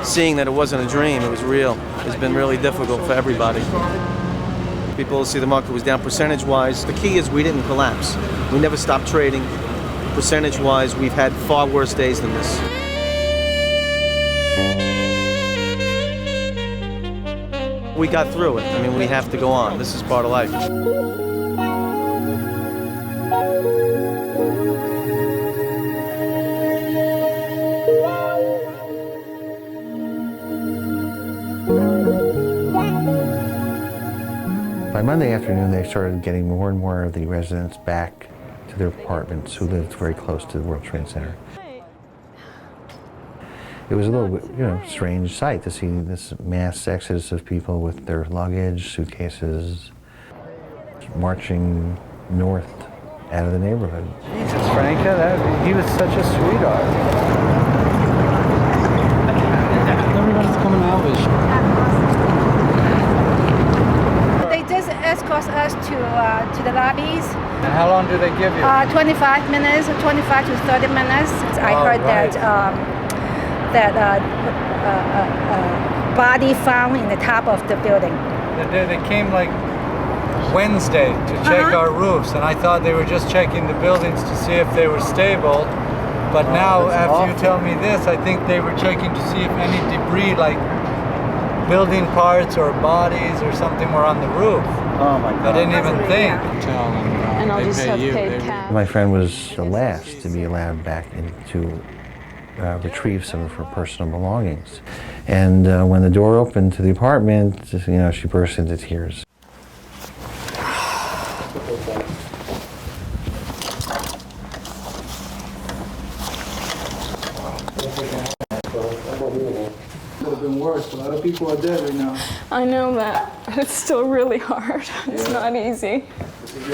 seeing that it wasn't a dream, it was real, has been really difficult for everybody. People see the market was down percentage-wise. The key is we didn't collapse. We never stopped trading. Percentage-wise, we've had far worse days than this. We got through it. I mean, we have to go on. This is part of life. By Monday afternoon, they started getting more and more of the residents back to their apartments who lived very close to the World Trade Center. It was a little bit, strange sight to see this mass exodus of people with their luggage, suitcases, marching north out of the neighborhood. Jesus, Franca, he was such a sweetheart. Everybody's coming out with They just escort us to the lobbies. And how long do they give you? 25 minutes, 25 to 30 minutes. I heard that body found in the top of the building. They came like Wednesday to check our roofs, and I thought they were just checking the buildings to see if they were stable. But now, after you tell me this, I think they were checking to see if any debris, like building parts or bodies or something, were on the roof. Oh my God! I didn't even think. And I'll just have paid cash. My friend was the last to be allowed back into retrieve some of her personal belongings. And when the door opened to the apartment, she burst into tears. Could have been worse. A lot of people are dead right now. I know that. It's still really hard. It's not easy. It's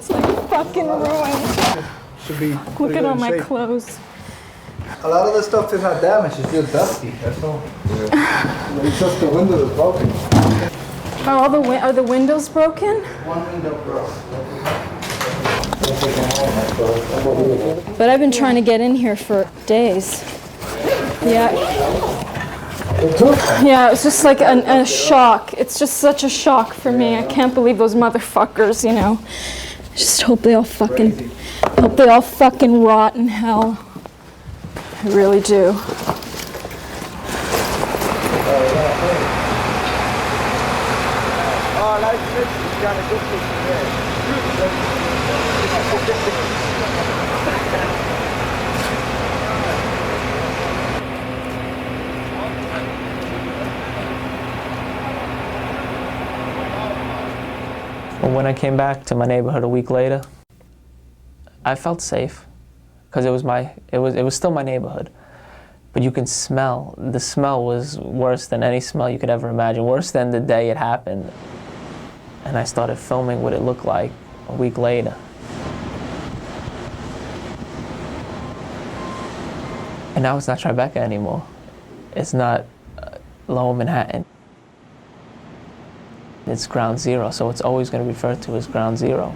like fucking ruined. Look at all my clothes. A lot of the stuff is not damaged. It's just dusty. That's all. It's just the window is broken. Are the windows broken? One window broke. But I've been trying to get in here for days. Yeah. Yeah, it's just like a shock. It's just such a shock for me. I can't believe those motherfuckers, I just hope they all fucking rot in hell. I really do. Oh, nice picture. You got a good picture there. When I came back to my neighborhood a week later, I felt safe because it was still my neighborhood. But you can smell, the smell was worse than any smell you could ever imagine, worse than the day it happened. And I started filming what it looked like a week later. And now it's not Tribeca anymore. It's not Lower Manhattan. It's Ground Zero, so it's always going to be referred to as Ground Zero.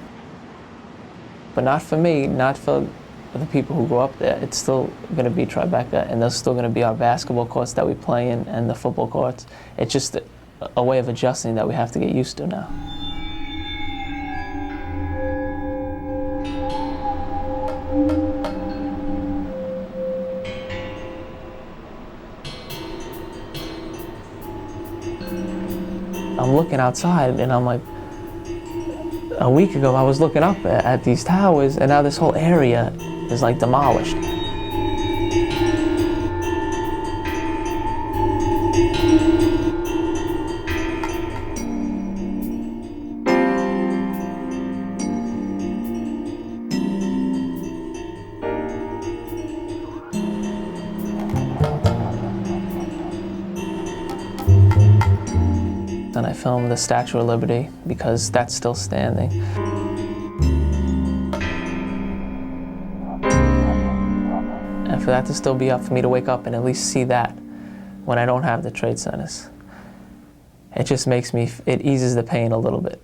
But not for me, not for the people who grew up there. It's still going to be Tribeca, and there's still going to be our basketball courts that we play in and the football courts. It's just a way of adjusting that we have to get used to now. I'm looking outside and I'm like, a week ago I was looking up at these towers and now this whole area is like demolished. And I filmed the Statue of Liberty because that's still standing. And for that to still be up, for me to wake up and at least see that when I don't have the trade centers, it just makes me, it eases the pain a little bit.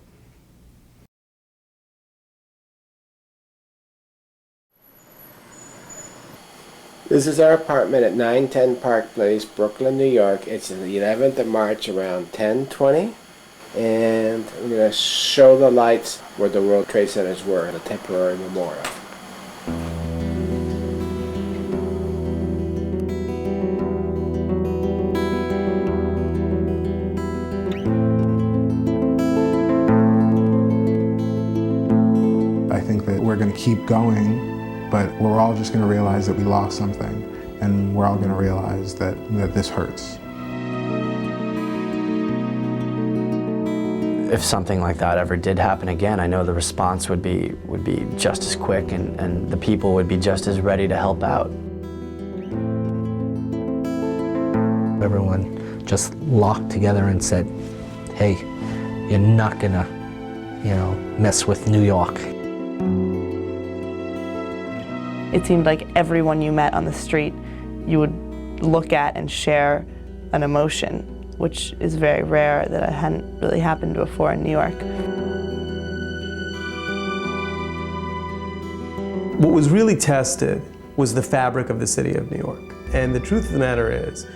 This is our apartment at 910 Park Place, Brooklyn, New York. It's the 11th of March around 10:20. And I'm going to show the lights where the World Trade Centers were, the temporary memorial. I think that we're going to keep going, but we're all just going to realize that we lost something, and we're all going to realize that this hurts. If something like that ever did happen again, I know the response would be just as quick, and the people would be just as ready to help out. Everyone just locked together and said, hey, you're not gonna, mess with New York. It seemed like everyone you met on the street, you would look at and share an emotion, which is very rare, that it hadn't really happened before in New York. What was really tested was the fabric of the city of New York. And the truth of the matter is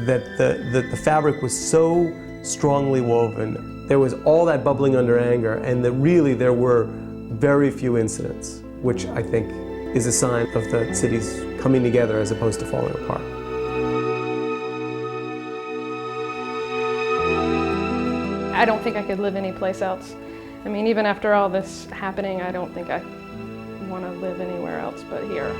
that the fabric was so strongly woven. There was all that bubbling under anger, and that really there were very few incidents, which I think is a sign of the city's coming together as opposed to falling apart. I don't think I could live anyplace else. I mean, even after all this happening, I don't think I want to live anywhere else but here.